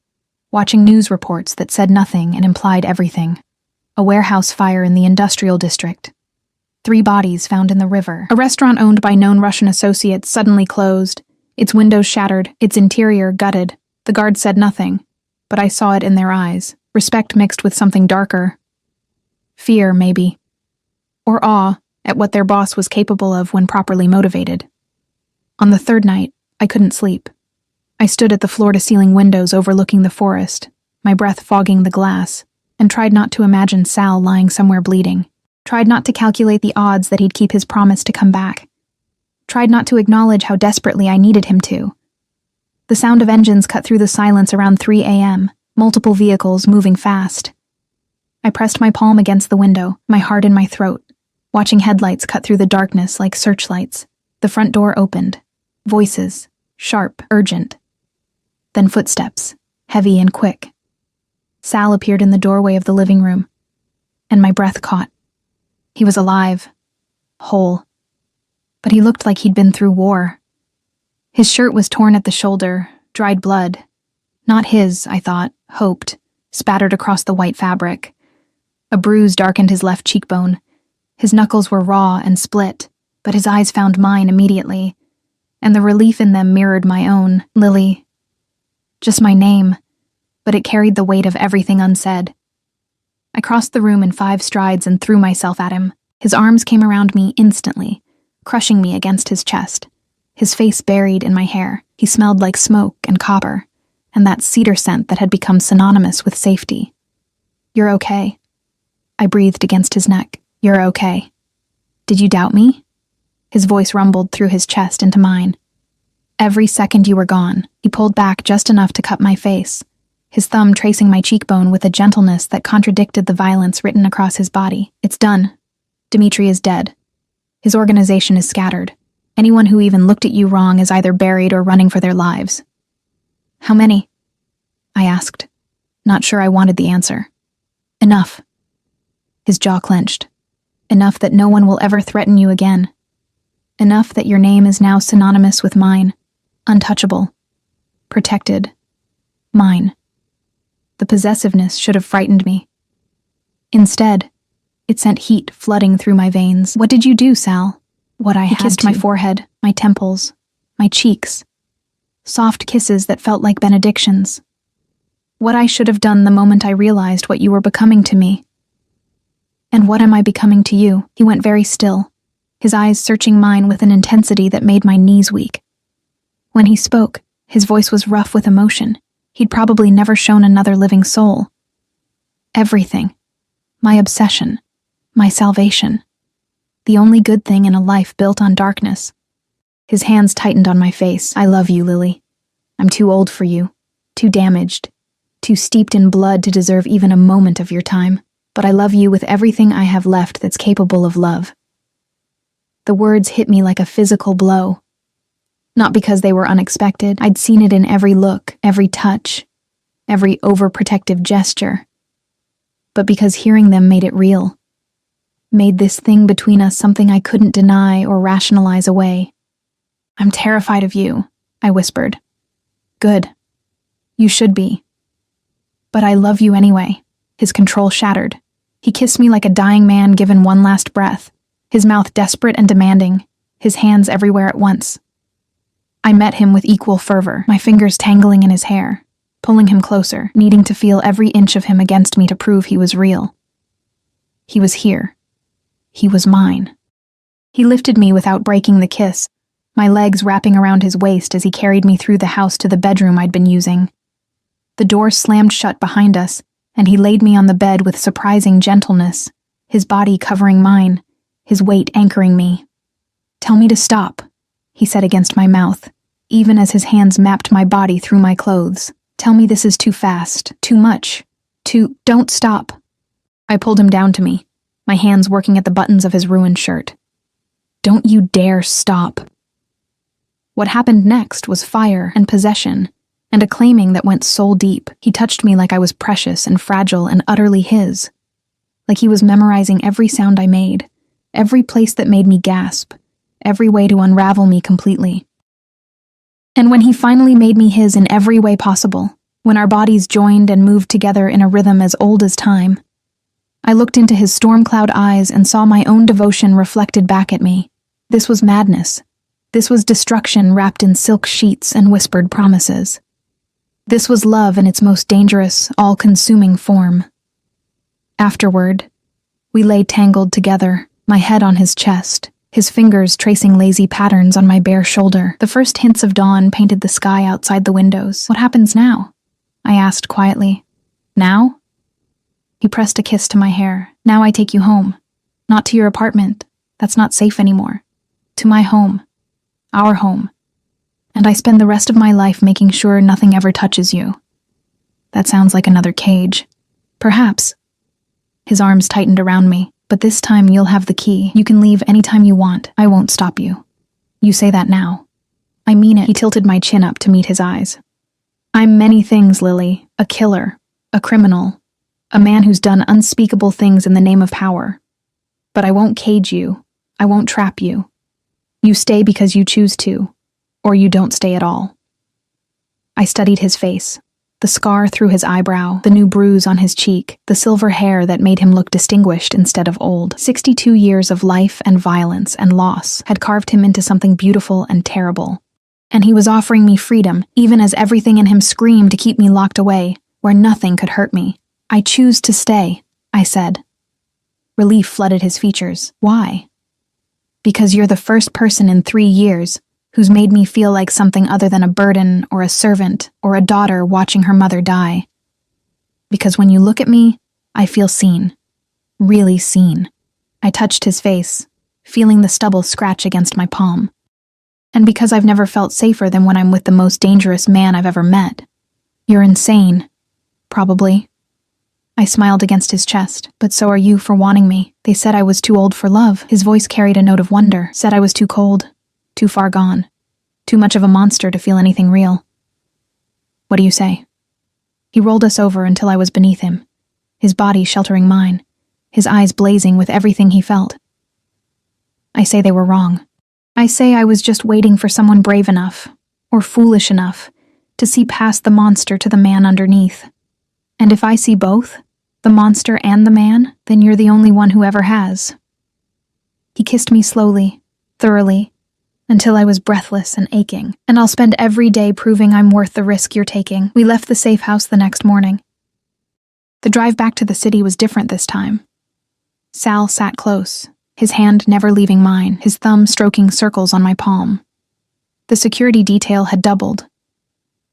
watching news reports that said nothing and implied everything. A warehouse fire in the industrial district. 3 bodies found in the river. A restaurant owned by known Russian associates suddenly closed, its windows shattered, its interior gutted. The guards said nothing, but I saw it in their eyes, respect mixed with something darker. Fear, maybe. Or awe at what their boss was capable of when properly motivated. On the 3rd night, I couldn't sleep. I stood at the floor-to-ceiling windows overlooking the forest, my breath fogging the glass, and tried not to imagine Sal lying somewhere bleeding. Tried not to calculate the odds that he'd keep his promise to come back. Tried not to acknowledge how desperately I needed him to. The sound of engines cut through the silence around 3 a.m., multiple vehicles moving fast. I pressed my palm against the window, my heart in my throat, watching headlights cut through the darkness like searchlights. The front door opened. Voices, sharp, urgent. Then footsteps, heavy and quick. Sal appeared in the doorway of the living room, and my breath caught. He was alive, whole, but he looked like he'd been through war. His shirt was torn at the shoulder, dried blood. Not his, I thought, hoped, spattered across the white fabric. A bruise darkened his left cheekbone. His knuckles were raw and split, but his eyes found mine immediately, and the relief in them mirrored my own, Lily. Just my name, but it carried the weight of everything unsaid. I crossed the room in 5 strides and threw myself at him. His arms came around me instantly, crushing me against his chest. His face buried in my hair. He smelled like smoke and copper, and that cedar scent that had become synonymous with safety. "You're okay." I breathed against his neck. "You're okay. Did you doubt me?" His voice rumbled through his chest into mine. "Every second you were gone." He pulled back just enough to cut my face, his thumb tracing my cheekbone with a gentleness that contradicted the violence written across his body. "It's done. Dmitri is dead. His organization is scattered. Anyone who even looked at you wrong is either buried or running for their lives." "How many?" I asked, not sure I wanted the answer. "Enough." His jaw clenched. "Enough that no one will ever threaten you again. Enough that your name is now synonymous with mine. Untouchable. Protected. Mine." The possessiveness should have frightened me. Instead, it sent heat flooding through my veins. "What did you do, Sal?" He kissed my forehead, my temples, my cheeks. Soft kisses that felt like benedictions. What I should have done the moment I realized what you were becoming to me. "And what am I becoming to you?" He went very still, his eyes searching mine with an intensity that made my knees weak. When he spoke, his voice was rough with emotion. He'd probably never shown another living soul. Everything. My obsession. My salvation. The only good thing in a life built on darkness. His hands tightened on my face. "I love you, Lily. I'm too old for you. Too damaged. Too steeped in blood to deserve even a moment of your time. But I love you with everything I have left that's capable of love." The words hit me like a physical blow. Not because they were unexpected. I'd seen it in every look, every touch, every overprotective gesture. But because hearing them made it real. Made this thing between us something I couldn't deny or rationalize away. "I'm terrified of you," I whispered. "Good. You should be. But I love you anyway." His control shattered. He kissed me like a dying man given one last breath, his mouth desperate and demanding, his hands everywhere at once. I met him with equal fervor, my fingers tangling in his hair, pulling him closer, needing to feel every inch of him against me to prove he was real. He was here. He was mine. He lifted me without breaking the kiss, my legs wrapping around his waist as he carried me through the house to the bedroom I'd been using. The door slammed shut behind us, and he laid me on the bed with surprising gentleness, his body covering mine, his weight anchoring me. "Tell me to stop," he said against my mouth, even as his hands mapped my body through my clothes. "Tell me this is too fast, too much, don't stop." I pulled him down to me, my hands working at the buttons of his ruined shirt. "Don't you dare stop." What happened next was fire and possession, and a claiming that went soul deep. He touched me like I was precious and fragile and utterly his. Like he was memorizing every sound I made, every place that made me gasp, every way to unravel me completely. And when he finally made me his in every way possible, when our bodies joined and moved together in a rhythm as old as time. I looked into his storm-cloud eyes and saw my own devotion reflected back at me. This was madness. This was destruction wrapped in silk sheets and whispered promises. This was love in its most dangerous, all-consuming form. Afterward, we lay tangled together, my head on his chest, his fingers tracing lazy patterns on my bare shoulder. The first hints of dawn painted the sky outside the windows. What happens now? I asked quietly. Now? He pressed a kiss to my hair. Now I take you home. Not to your apartment. That's not safe anymore. To my home. Our home. And I spend the rest of my life making sure nothing ever touches you. That sounds like another cage. Perhaps. His arms tightened around me. But this time you'll have the key. You can leave anytime you want. I won't stop you. You say that now. I mean it. He tilted my chin up to meet his eyes. I'm many things, Lily. A killer. A criminal. A man who's done unspeakable things in the name of power. But I won't cage you. I won't trap you. You stay because you choose to. Or you don't stay at all. I studied his face. The scar through his eyebrow, the new bruise on his cheek, the silver hair that made him look distinguished instead of old. 62 years of life and violence and loss had carved him into something beautiful and terrible. And he was offering me freedom, even as everything in him screamed to keep me locked away, where nothing could hurt me. I choose to stay, I said. Relief flooded his features. Why? Because you're the first person in 3 years who's made me feel like something other than a burden or a servant or a daughter watching her mother die. Because when you look at me, I feel seen. Really seen. I touched his face, feeling the stubble scratch against my palm. And because I've never felt safer than when I'm with the most dangerous man I've ever met. You're insane. Probably. I smiled against his chest. But so are you for wanting me. They said I was too old for love. His voice carried a note of wonder. Said I was too cold. Too far gone. Too much of a monster to feel anything real. What do you say? He rolled us over until I was beneath him, his body sheltering mine, his eyes blazing with everything he felt. I say they were wrong. I say I was just waiting for someone brave enough, or foolish enough, to see past the monster to the man underneath. And if I see both, the monster and the man, then you're the only one who ever has. He kissed me slowly, thoroughly, until I was breathless and aching, and I'll spend every day proving I'm worth the risk you're taking. We left the safe house the next morning. The drive back to the city was different this time. Sal sat close, his hand never leaving mine, his thumb stroking circles on my palm. The security detail had doubled.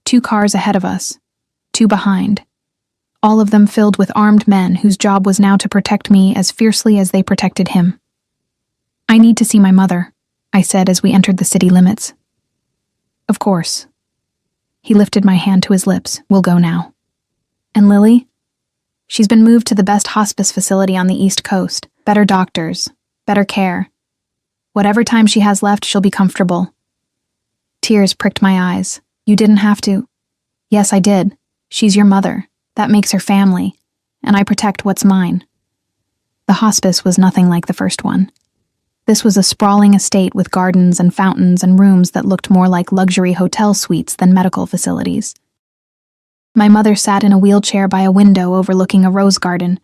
2 cars ahead of us, 2 behind, all of them filled with armed men whose job was now to protect me as fiercely as they protected him. I need to see my mother, I said as we entered the city limits. Of course. He lifted my hand to his lips. We'll go now. And Lily? She's been moved to the best hospice facility on the East Coast. Better doctors, better care. Whatever time she has left, she'll be comfortable. Tears pricked my eyes. You didn't have to. Yes, I did. She's your mother. That makes her family. And I protect what's mine. The hospice was nothing like the first one. This was a sprawling estate with gardens and fountains and rooms that looked more like luxury hotel suites than medical facilities. My mother sat in a wheelchair by a window overlooking a rose garden,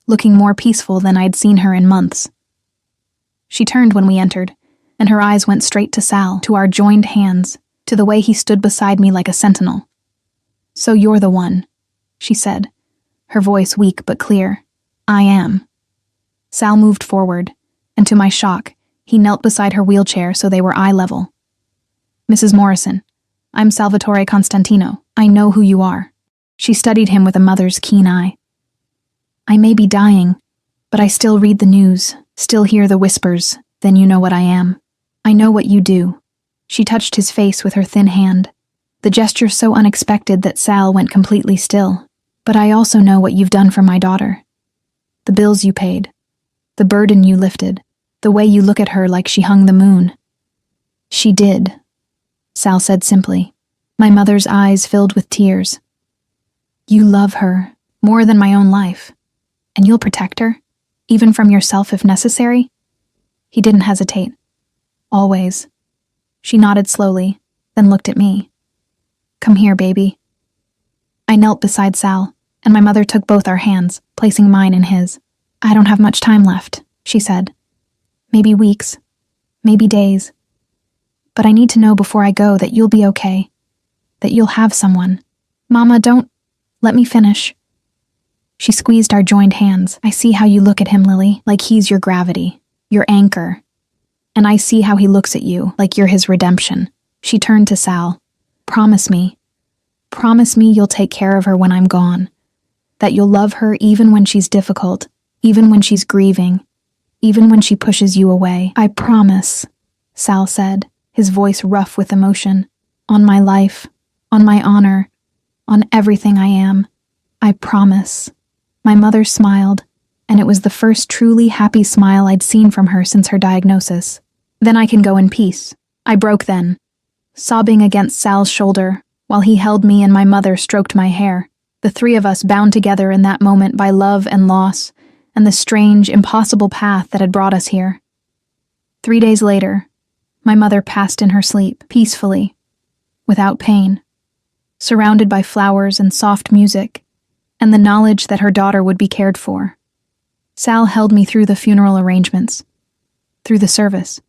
looking more peaceful than I'd seen her in months. She turned when we entered, and her eyes went straight to Sal, to our joined hands, to the way he stood beside me like a sentinel. So you're the one, she said, her voice weak but clear. I am. Sal moved forward, and to my shock, he knelt beside her wheelchair so they were eye level. Mrs. Morrison, I'm Salvatore Constantino. I know who you are. She studied him with a mother's keen eye. I may be dying, but I still read the news, still hear the whispers, then you know what I am. I know what you do. She touched his face with her thin hand, the gesture so unexpected that Sal went completely still. But I also know what you've done for my daughter. The bills you paid, the burden you lifted, the way you look at her like she hung the moon. She did, Sal said simply. My mother's eyes filled with tears. You love her, more than my own life, and you'll protect her, even from yourself if necessary? He didn't hesitate. Always. She nodded slowly, then looked at me. Come here, baby. I knelt beside Sal, and my mother took both our hands, placing mine in his. "I don't have much time left," she said. "Maybe weeks, maybe days. But I need to know before I go that you'll be okay, that you'll have someone. Mama, don't... Let me finish." She squeezed our joined hands. "I see how you look at him, Lily, like he's your gravity, your anchor. And I see how he looks at you, like you're his redemption." She turned to Sal. Promise me you'll take care of her when I'm gone. That you'll love her even when she's difficult, even when she's grieving, even when she pushes you away." "I promise," Sal said, his voice rough with emotion. "On my life, on my honor, on everything I am. I promise." My mother smiled, and it was the first truly happy smile I'd seen from her since her diagnosis. "Then I can go in peace." I broke then, sobbing against Sal's shoulder, while he held me and my mother stroked my hair. The three of us bound together in that moment by love and loss, and the strange, impossible path that had brought us here. 3 days later, my mother passed in her sleep, peacefully, without pain, surrounded by flowers and soft music, and the knowledge that her daughter would be cared for. Sal held me through the funeral arrangements, through the service,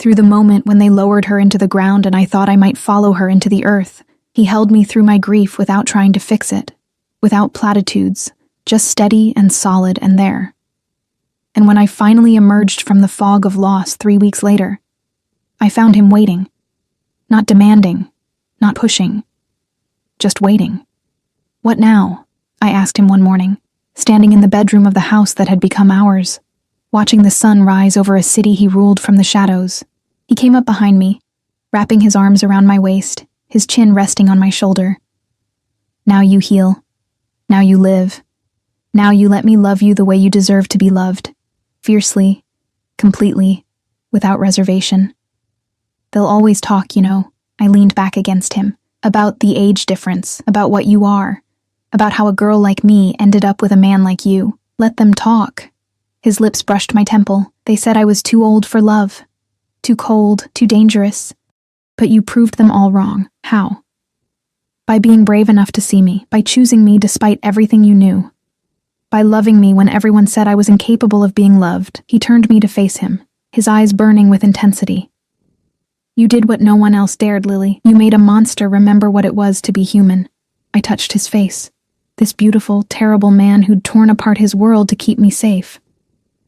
through the moment when they lowered her into the ground and I thought I might follow her into the earth. He held me through my grief without trying to fix it, without platitudes, just steady and solid and there. And when I finally emerged from the fog of loss 3 weeks later, I found him waiting, not demanding, not pushing, just waiting. "What now?" I asked him one morning, standing in the bedroom of the house that had become ours, watching the sun rise over a city he ruled from the shadows. He came up behind me, wrapping his arms around my waist, his chin resting on my shoulder. "Now you heal. Now you live. Now you let me love you the way you deserve to be loved. Fiercely, completely, without reservation." "They'll always talk, you know," I leaned back against him, "about the age difference, about what you are, about how a girl like me ended up with a man like you. Let them talk." His lips brushed my temple. "They said I was too old for love, too cold, too dangerous. But you proved them all wrong. How?" "By being brave enough to see me, by choosing me despite everything you knew, by loving me when everyone said I was incapable of being loved." He turned me to face him, his eyes burning with intensity. "You did what no one else dared, Lily. You made a monster remember what it was to be human." I touched his face, this beautiful, terrible man who'd torn apart his world to keep me safe.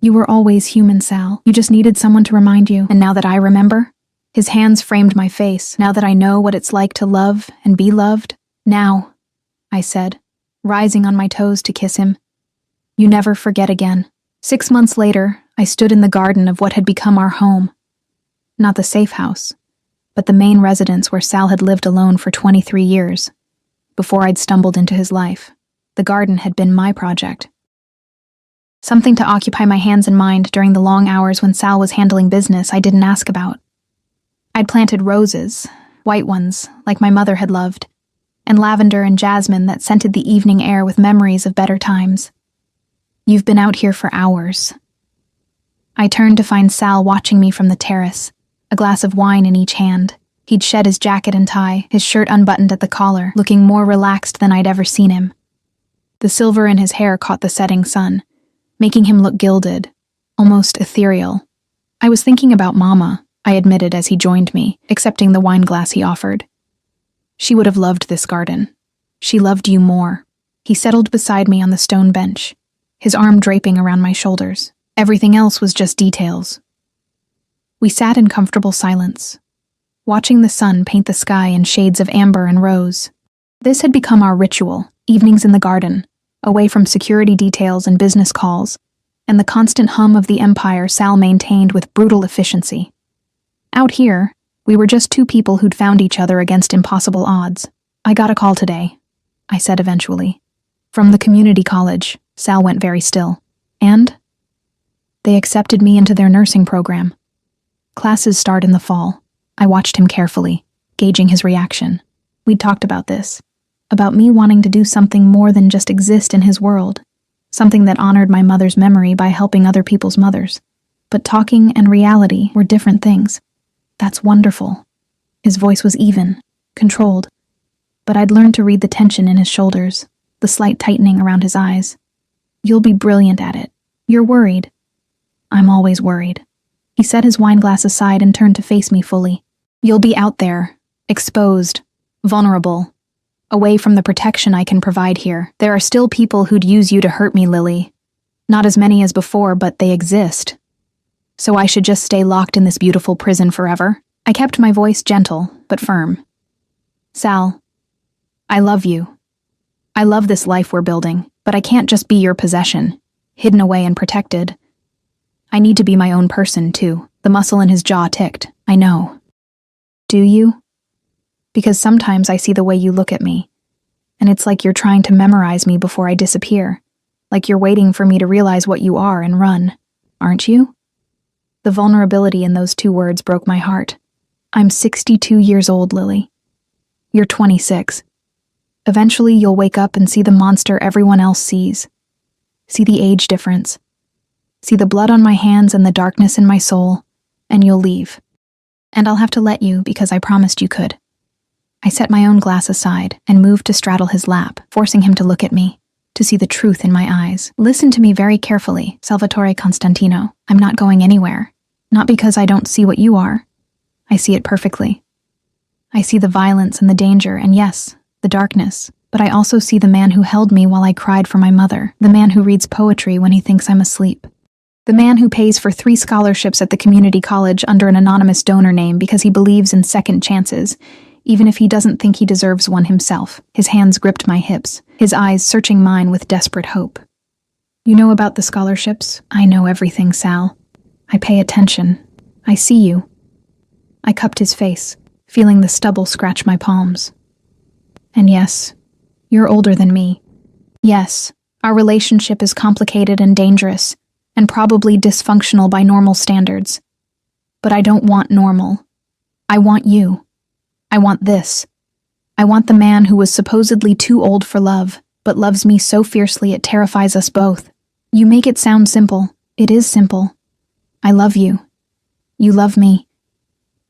"You were always human, Sal. You just needed someone to remind you. And now that I remember..." His hands framed my face. "Now that I know what it's like to love and be loved, now," I said, rising on my toes to kiss him. "You never forget again." 6 months later, I stood in the garden of what had become our home. Not the safe house, but the main residence where Sal had lived alone for 23 years, before I'd stumbled into his life. The garden had been my project. Something to occupy my hands and mind during the long hours when Sal was handling business I didn't ask about. I'd planted roses, white ones, like my mother had loved, and lavender and jasmine that scented the evening air with memories of better times. "You've been out here for hours." I turned to find Sal watching me from the terrace, a glass of wine in each hand. He'd shed his jacket and tie, his shirt unbuttoned at the collar, looking more relaxed than I'd ever seen him. The silver in his hair caught the setting sun, making him look gilded, almost ethereal. "I was thinking about Mama," I admitted as he joined me, accepting the wine glass he offered. "She would have loved this garden. She loved you more." He settled beside me on the stone bench, his arm draping around my shoulders. Everything else was just details. We sat in comfortable silence, watching the sun paint the sky in shades of amber and rose. This had become our ritual, evenings in the garden, away from security details and business calls, and the constant hum of the empire Sal maintained with brutal efficiency. Out here, we were just two people who'd found each other against impossible odds. "I got a call today," I said eventually. "From the community college." Sal went very still. "And?" "They accepted me into their nursing program. Classes start in the fall." I watched him carefully, gauging his reaction. We'd talked about this, about me wanting to do something more than just exist in his world, something that honored my mother's memory by helping other people's mothers. But talking and reality were different things. "That's wonderful." His voice was even, controlled. but I'd learned to read the tension in his shoulders, the slight tightening around his eyes. You'll be brilliant at it. You're worried. I'm always worried. He set his wine glass aside and turned to face me fully. You'll be out there, exposed, vulnerable, away from the protection I can provide here. There are still people who'd use you to hurt me, Lily. Not as many as before, but they exist. So I should just stay locked in this beautiful prison forever? I kept my voice gentle, but firm. Sal, I love you. I love this life we're building, but I can't just be your possession, hidden away and protected. I need to be my own person, too. The muscle in his jaw ticked. I know. Do you? Because sometimes I see the way you look at me, and it's like you're trying to memorize me before I disappear, like you're waiting for me to realize what you are and run, aren't you? The vulnerability in those two words broke my heart. I'm 62 years old, Lily. You're 26. Eventually you'll wake up and see the monster everyone else sees. See the age difference. See the blood on my hands and the darkness in my soul, and you'll leave. And I'll have to let you because I promised you could. I set my own glass aside and moved to straddle his lap, forcing him to look at me, to see the truth in my eyes. Listen to me very carefully, Salvatore Constantino. I'm not going anywhere. Not because I don't see what you are. I see it perfectly. I see the violence and the danger, and yes, the darkness. But I also see the man who held me while I cried for my mother, the man who reads poetry when he thinks I'm asleep. The man who pays for 3 scholarships at the community college under an anonymous donor name because he believes in second chances, even if he doesn't think he deserves one himself. His hands gripped my hips, his eyes searching mine with desperate hope. You know about the scholarships? I know everything, Sal. I pay attention. I see you. I cupped his face, feeling the stubble scratch my palms. And yes, you're older than me. Yes, our relationship is complicated and dangerous, and probably dysfunctional by normal standards. But I don't want normal. I want you. I want this. I want the man who was supposedly too old for love, but loves me so fiercely it terrifies us both. You make it sound simple. It is simple. I love you. You love me.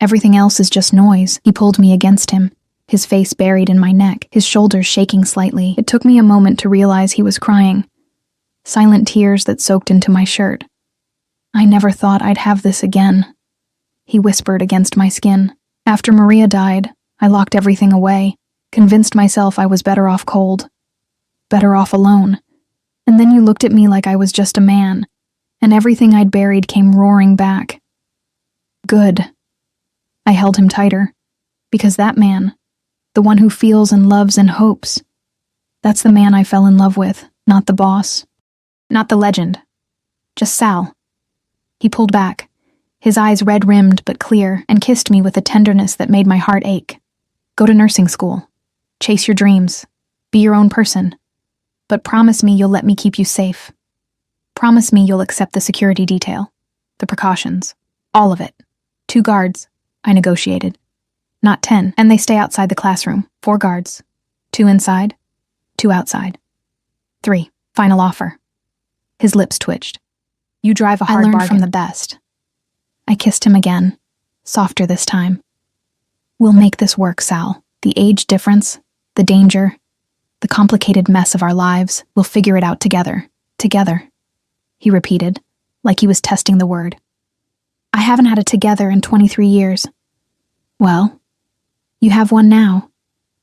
Everything else is just noise. He pulled me against him, his face buried in my neck, his shoulders shaking slightly. It took me a moment to realize he was crying. Silent tears that soaked into my shirt. I never thought I'd have this again, he whispered against my skin. After Maria died, I locked everything away, convinced myself I was better off cold, better off alone. And then you looked at me like I was just a man, and everything I'd buried came roaring back. Good. I held him tighter, because that man, the one who feels and loves and hopes, that's the man I fell in love with, not the boss. Not the legend. Just Sal. He pulled back, his eyes red-rimmed but clear, and kissed me with a tenderness that made my heart ache. Go to nursing school. Chase your dreams. Be your own person. But promise me you'll let me keep you safe. Promise me you'll accept the security detail. The precautions. All of it. 2 guards, I negotiated. Not 10, and they stay outside the classroom. 4 guards. 2 inside, 2 outside. 3, final offer. His lips twitched. You drive a hard bargain. I learned from the best. I kissed him again, softer this time. We'll make this work, Sal. The age difference, the danger, the complicated mess of our lives, we'll figure it out together. Together, he repeated, like he was testing the word. I haven't had a together in 23 years. Well, you have one now.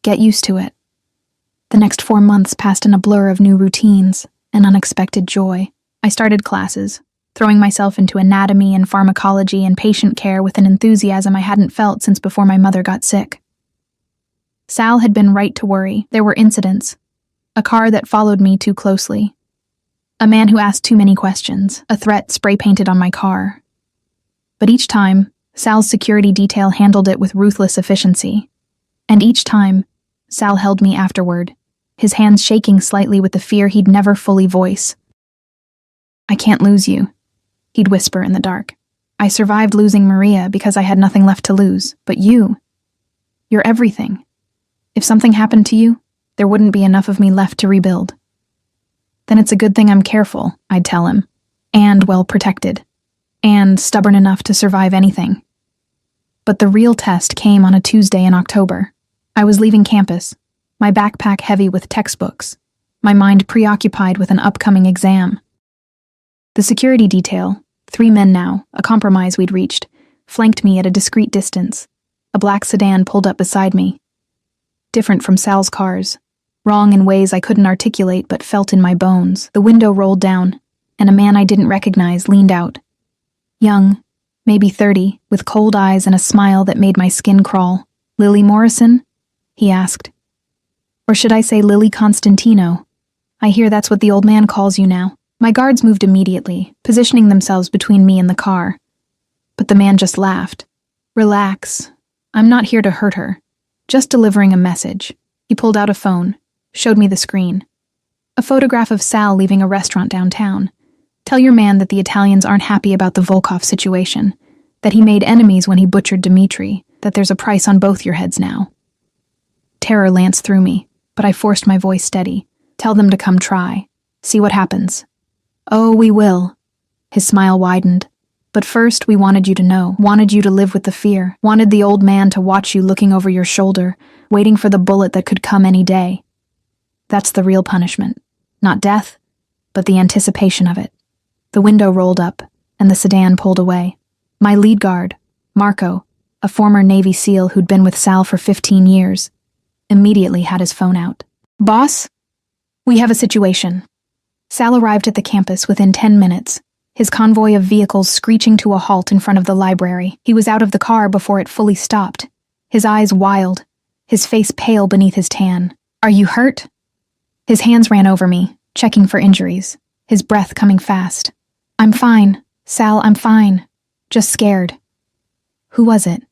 Get used to it. The next 4 months passed in a blur of new routines and unexpected joy. I started classes, throwing myself into anatomy and pharmacology and patient care with an enthusiasm I hadn't felt since before my mother got sick. Sal had been right to worry. There were incidents. A car that followed me too closely. A man who asked too many questions. A threat spray-painted on my car. But each time, Sal's security detail handled it with ruthless efficiency. And each time, Sal held me afterward, his hands shaking slightly with the fear he'd never fully voice. I can't lose you, he'd whisper in the dark. I survived losing Maria because I had nothing left to lose. But you're everything. If something happened to you, there wouldn't be enough of me left to rebuild. Then it's a good thing I'm careful, I'd tell him, and well protected, and stubborn enough to survive anything. But the real test came on a Tuesday in October. I was leaving campus, my backpack heavy with textbooks, my mind preoccupied with an upcoming exam. The security detail, 3 men now, a compromise we'd reached, flanked me at a discreet distance. A black sedan pulled up beside me. Different from Sal's cars, wrong in ways I couldn't articulate but felt in my bones. The window rolled down, and a man I didn't recognize leaned out. Young, maybe 30, with cold eyes and a smile that made my skin crawl. "Lily Morrison?" he asked. "Or should I say Lily Constantino? I hear that's what the old man calls you now." My guards moved immediately, positioning themselves between me and the car. But the man just laughed. "Relax. I'm not here to hurt her. Just delivering a message." He pulled out a phone, showed me the screen. A photograph of Sal leaving a restaurant downtown. "Tell your man that the Italians aren't happy about the Volkov situation, that he made enemies when he butchered Dmitri, that there's a price on both your heads now." Terror lanced through me, but I forced my voice steady. "Tell them to come try. See what happens." "Oh, we will." His smile widened. "But first, we wanted you to know, wanted you to live with the fear, wanted the old man to watch you looking over your shoulder, waiting for the bullet that could come any day. That's the real punishment. Not death, but the anticipation of it." The window rolled up, and the sedan pulled away. My lead guard, Marco, a former Navy SEAL who'd been with Sal for 15 years, immediately had his phone out. "Boss, we have a situation." Sal arrived at the campus within 10 minutes, his convoy of vehicles screeching to a halt in front of the library. He was out of the car before it fully stopped, his eyes wild, his face pale beneath his tan. "Are you hurt?" His hands ran over me, checking for injuries, his breath coming fast. "I'm fine, Sal, I'm fine. Just scared." "Who was it?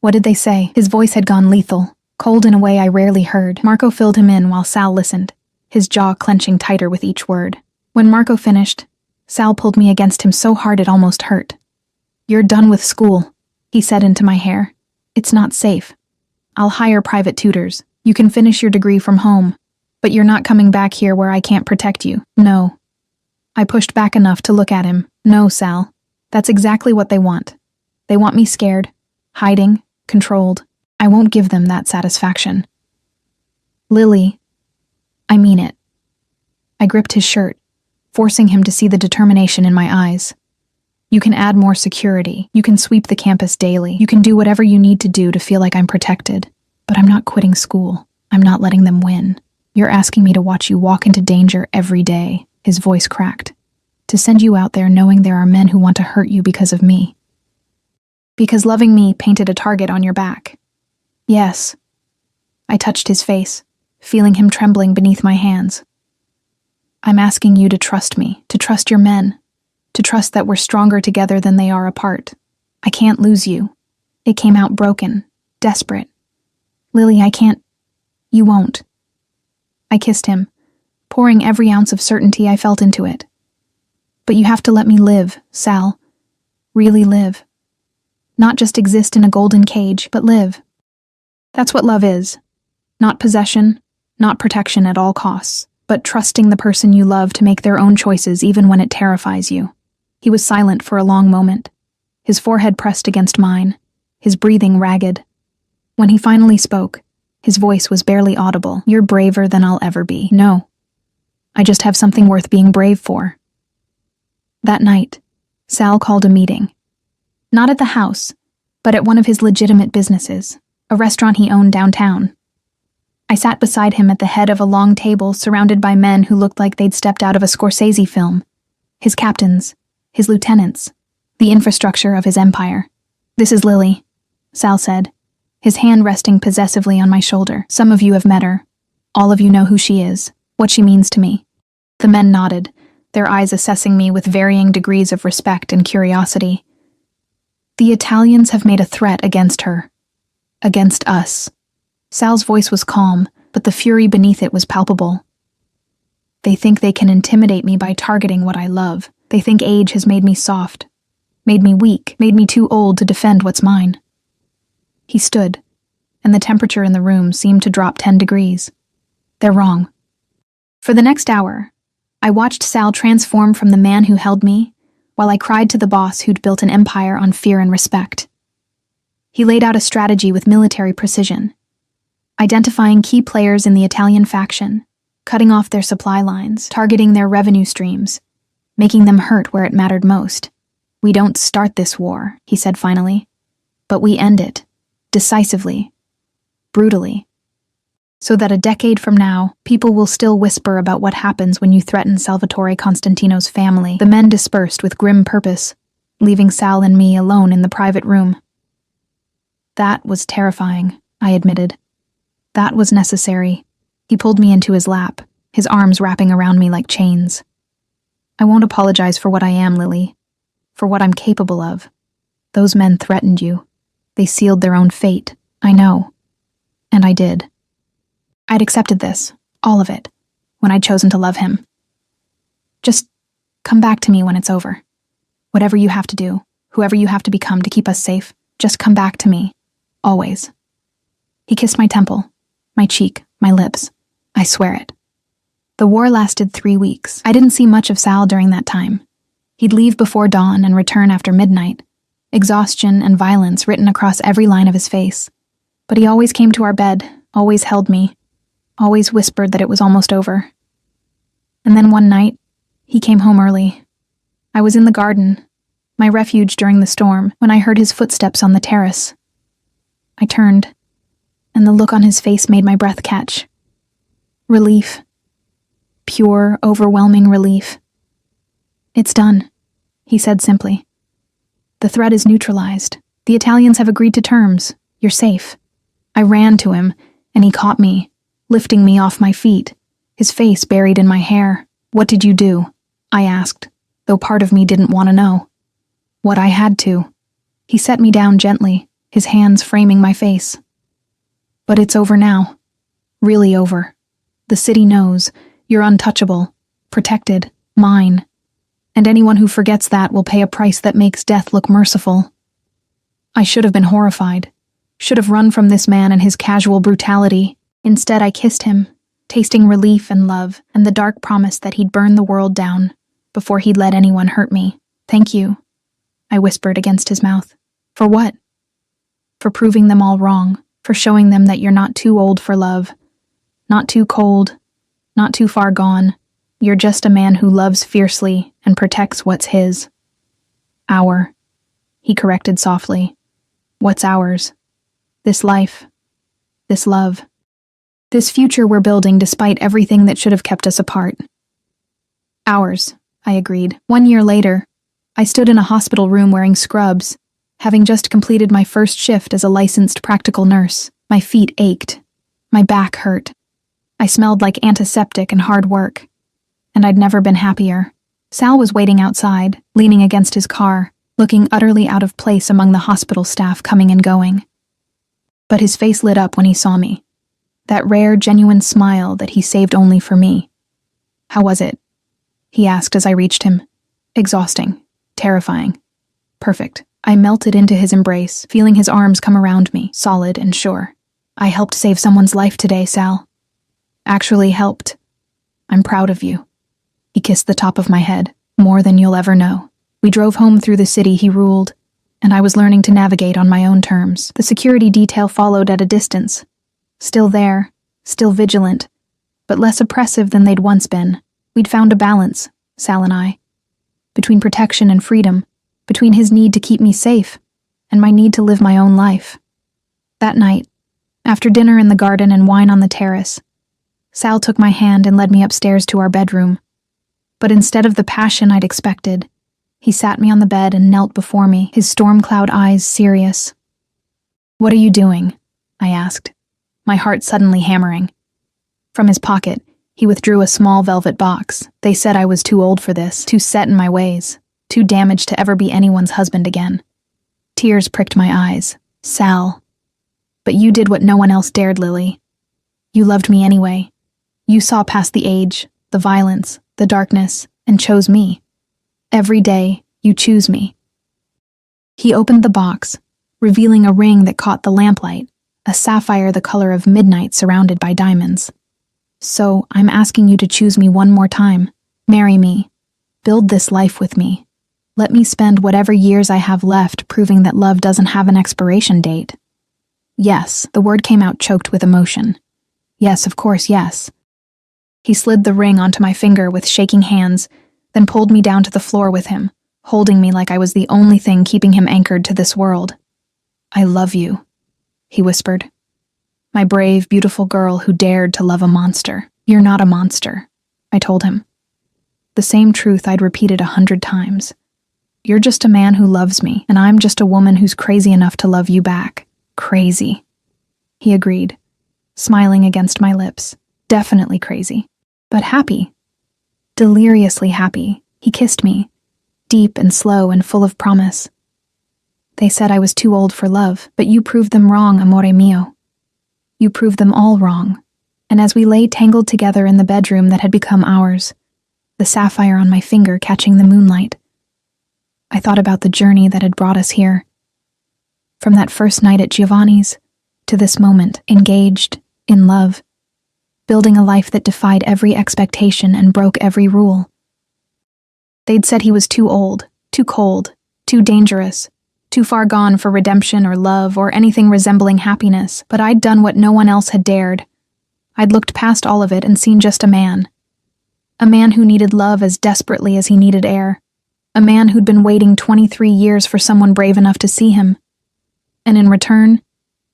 What did they say?" His voice had gone lethal, cold in a way I rarely heard. Marco filled him in while Sal listened, his jaw clenching tighter with each word. When Marco finished, Sal pulled me against him so hard it almost hurt. "You're done with school," he said into my hair. "It's not safe. I'll hire private tutors. You can finish your degree from home, but you're not coming back here where I can't protect you. No." I pushed back enough to look at him. "No, Sal. That's exactly what they want. They want me scared, hiding, controlled. I won't give them that satisfaction." "Lily, I mean it." I gripped his shirt, forcing him to see the determination in my eyes. "You can add more security. You can sweep the campus daily. You can do whatever you need to do to feel like I'm protected. But I'm not quitting school. I'm not letting them win. You're asking me to watch you walk into danger every day." His voice cracked. "To send you out there knowing there are men who want to hurt you because of me. Because loving me painted a target on your back." "Yes." I touched his face, feeling him trembling beneath my hands. "I'm asking you to trust me, to trust your men, to trust that we're stronger together than they are apart. I can't lose you." It came out broken, desperate. "Lily, I can't. You won't." I kissed him, pouring every ounce of certainty I felt into it. "But you have to let me live, Sal. Really live. Not just exist in a golden cage, but live. That's what love is. Not possession, not protection at all costs, but trusting the person you love to make their own choices even when it terrifies you." He was silent for a long moment, his forehead pressed against mine, his breathing ragged. When he finally spoke, his voice was barely audible. "You're braver than I'll ever be." "No. I just have something worth being brave for." That night, Sal called a meeting. Not at the house, but at one of his legitimate businesses, a restaurant he owned downtown. I sat beside him at the head of a long table surrounded by men who looked like they'd stepped out of a Scorsese film. His captains, his lieutenants, the infrastructure of his empire. "This is Lily," Sal said, his hand resting possessively on my shoulder. "Some of you have met her. All of you know who she is, what she means to me." The men nodded, their eyes assessing me with varying degrees of respect and curiosity. "The Italians have made a threat against her. Against us." Sal's voice was calm, but the fury beneath it was palpable. "They think they can intimidate me by targeting what I love. They think age has made me soft, made me weak, made me too old to defend what's mine." He stood, and the temperature in the room seemed to drop 10 degrees. "They're wrong." For the next hour, I watched Sal transform from the man who held me, while I cried to the boss who'd built an empire on fear and respect. He laid out a strategy with military precision. identifying key players in the Italian faction, cutting off their supply lines, targeting their revenue streams, making them hurt where it mattered most. "We don't start this war," he said finally, "but we end it, decisively, brutally, so that a decade from now, people will still whisper about what happens when you threaten Salvatore Costantino's family." The men dispersed with grim purpose, leaving Sal and me alone in the private room. "That was terrifying," I admitted. "That was necessary." He pulled me into his lap, his arms wrapping around me like chains. "I won't apologize for what I am, Lily, for what I'm capable of. Those men threatened you. They sealed their own fate. I know. And I did. I'd accepted this, all of it, when I'd chosen to love him. Just come back to me when it's over. Whatever you have to do, whoever you have to become to keep us safe, just come back to me. Always." He kissed my temple, my cheek, my lips. I swear it. The war lasted 3 weeks. I didn't see much of Sal during that time. He'd leave before dawn and return after midnight, exhaustion and violence written across every line of his face. But he always came to our bed, always held me, always whispered that it was almost over. And then one night, he came home early. I was in the garden, my refuge during the storm, when I heard his footsteps on the terrace. I turned, and the look on his face made my breath catch. Relief. Pure, overwhelming relief. "It's done," he said simply. "The threat is neutralized. The Italians have agreed to terms. You're safe." I ran to him, and he caught me, lifting me off my feet, his face buried in my hair. "What did you do?" I asked, though part of me didn't want to know. "What I had to." He set me down gently, his hands framing my face. "But it's over now. Really over. The city knows. You're untouchable, protected, mine. And anyone who forgets that will pay a price that makes death look merciful." I should have been horrified, should have run from this man and his casual brutality. Instead, I kissed him, tasting relief and love, and the dark promise that he'd burn the world down before he'd let anyone hurt me. "Thank you," I whispered against his mouth. "For what?" "For proving them all wrong, for showing them that you're not too old for love, not too cold, not too far gone. You're just a man who loves fiercely and protects what's his." "Our," he corrected softly. "What's ours? This life, this love, this future we're building despite everything that should have kept us apart." "Ours," I agreed. 1 year later, I stood in a hospital room wearing scrubs, having just completed my first shift as a licensed practical nurse. My feet ached. My back hurt. I smelled like antiseptic and hard work. And I'd never been happier. Sal was waiting outside, leaning against his car, looking utterly out of place among the hospital staff coming and going. But his face lit up when he saw me. That rare, genuine smile that he saved only for me. "How was it?" he asked as I reached him. "Exhausting. Terrifying. Perfect." I melted into his embrace, feeling his arms come around me, solid and sure. "I helped save someone's life today, Sal. Actually helped. I'm proud of you." He kissed the top of my head, "More than you'll ever know." We drove home through the city he ruled, and I was learning to navigate on my own terms. The security detail followed at a distance. Still there, still vigilant, but less oppressive than they'd once been. We'd found a balance, Sal and I, between protection and freedom, between his need to keep me safe and my need to live my own life. That night, after dinner in the garden and wine on the terrace, Sal took my hand and led me upstairs to our bedroom. But instead of the passion I'd expected, he sat me on the bed and knelt before me, his storm cloud eyes serious. "What are you doing?" I asked, my heart suddenly hammering. From his pocket, he withdrew a small velvet box. They said I was too old for this, too set in my ways, too damaged to ever be anyone's husband again. Tears pricked my eyes. "Sal. But you did what no one else dared, Lily. You loved me anyway. You saw past the age, the violence, the darkness, and chose me. Every day, you choose me." He opened the box, revealing a ring that caught the lamplight, a sapphire the color of midnight surrounded by diamonds. "So, I'm asking you to choose me one more time. Marry me. Build this life with me. Let me spend whatever years I have left proving that love doesn't have an expiration date. Yes, the word came out choked with emotion. Yes, of course, yes. He slid the ring onto my finger with shaking hands, then pulled me down to the floor with him, holding me like I was the only thing keeping him anchored to this world. I love you, he whispered. My brave, beautiful girl who dared to love a monster. You're not a monster, I told him. The same truth I'd repeated 100 times. You're just a man who loves me, and I'm just a woman who's crazy enough to love you back. Crazy. He agreed, smiling against my lips. Definitely crazy, but happy. Deliriously happy. He kissed me, deep and slow and full of promise. They said I was too old for love, but you proved them wrong, amore mio. You proved them all wrong. And as we lay tangled together in the bedroom that had become ours, the sapphire on my finger catching the moonlight, I thought about the journey that had brought us here. From that first night at Giovanni's to this moment, engaged, in love, building a life that defied every expectation and broke every rule. They'd said he was too old, too cold, too dangerous, too far gone for redemption or love or anything resembling happiness, but I'd done what no one else had dared. I'd looked past all of it and seen just a man. A man who needed love as desperately as he needed air. A man who'd been waiting 23 years for someone brave enough to see him. And in return,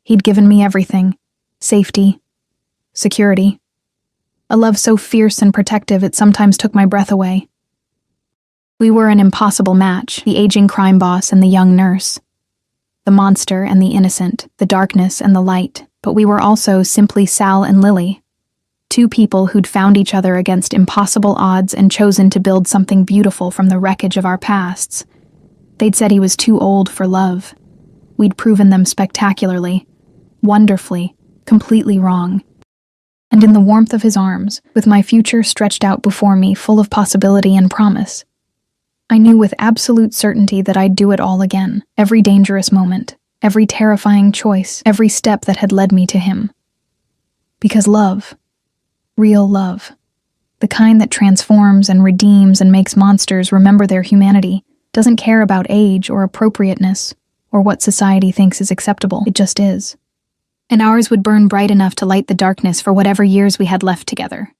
he'd given me everything. Safety. Security. A love so fierce and protective it sometimes took my breath away. We were an impossible match, the aging crime boss and the young nurse. The monster and the innocent, the darkness and the light, but we were also simply Sal and Lily. Two people who'd found each other against impossible odds and chosen to build something beautiful from the wreckage of our pasts. They'd said he was too old for love. We'd proven them spectacularly, wonderfully, completely wrong. And in the warmth of his arms, with my future stretched out before me full of possibility and promise, I knew with absolute certainty that I'd do it all again, every dangerous moment, every terrifying choice, every step that had led me to him. Because love, real love, the kind that transforms and redeems and makes monsters remember their humanity, doesn't care about age or appropriateness or what society thinks is acceptable. It just is. And ours would burn bright enough to light the darkness for whatever years we had left together.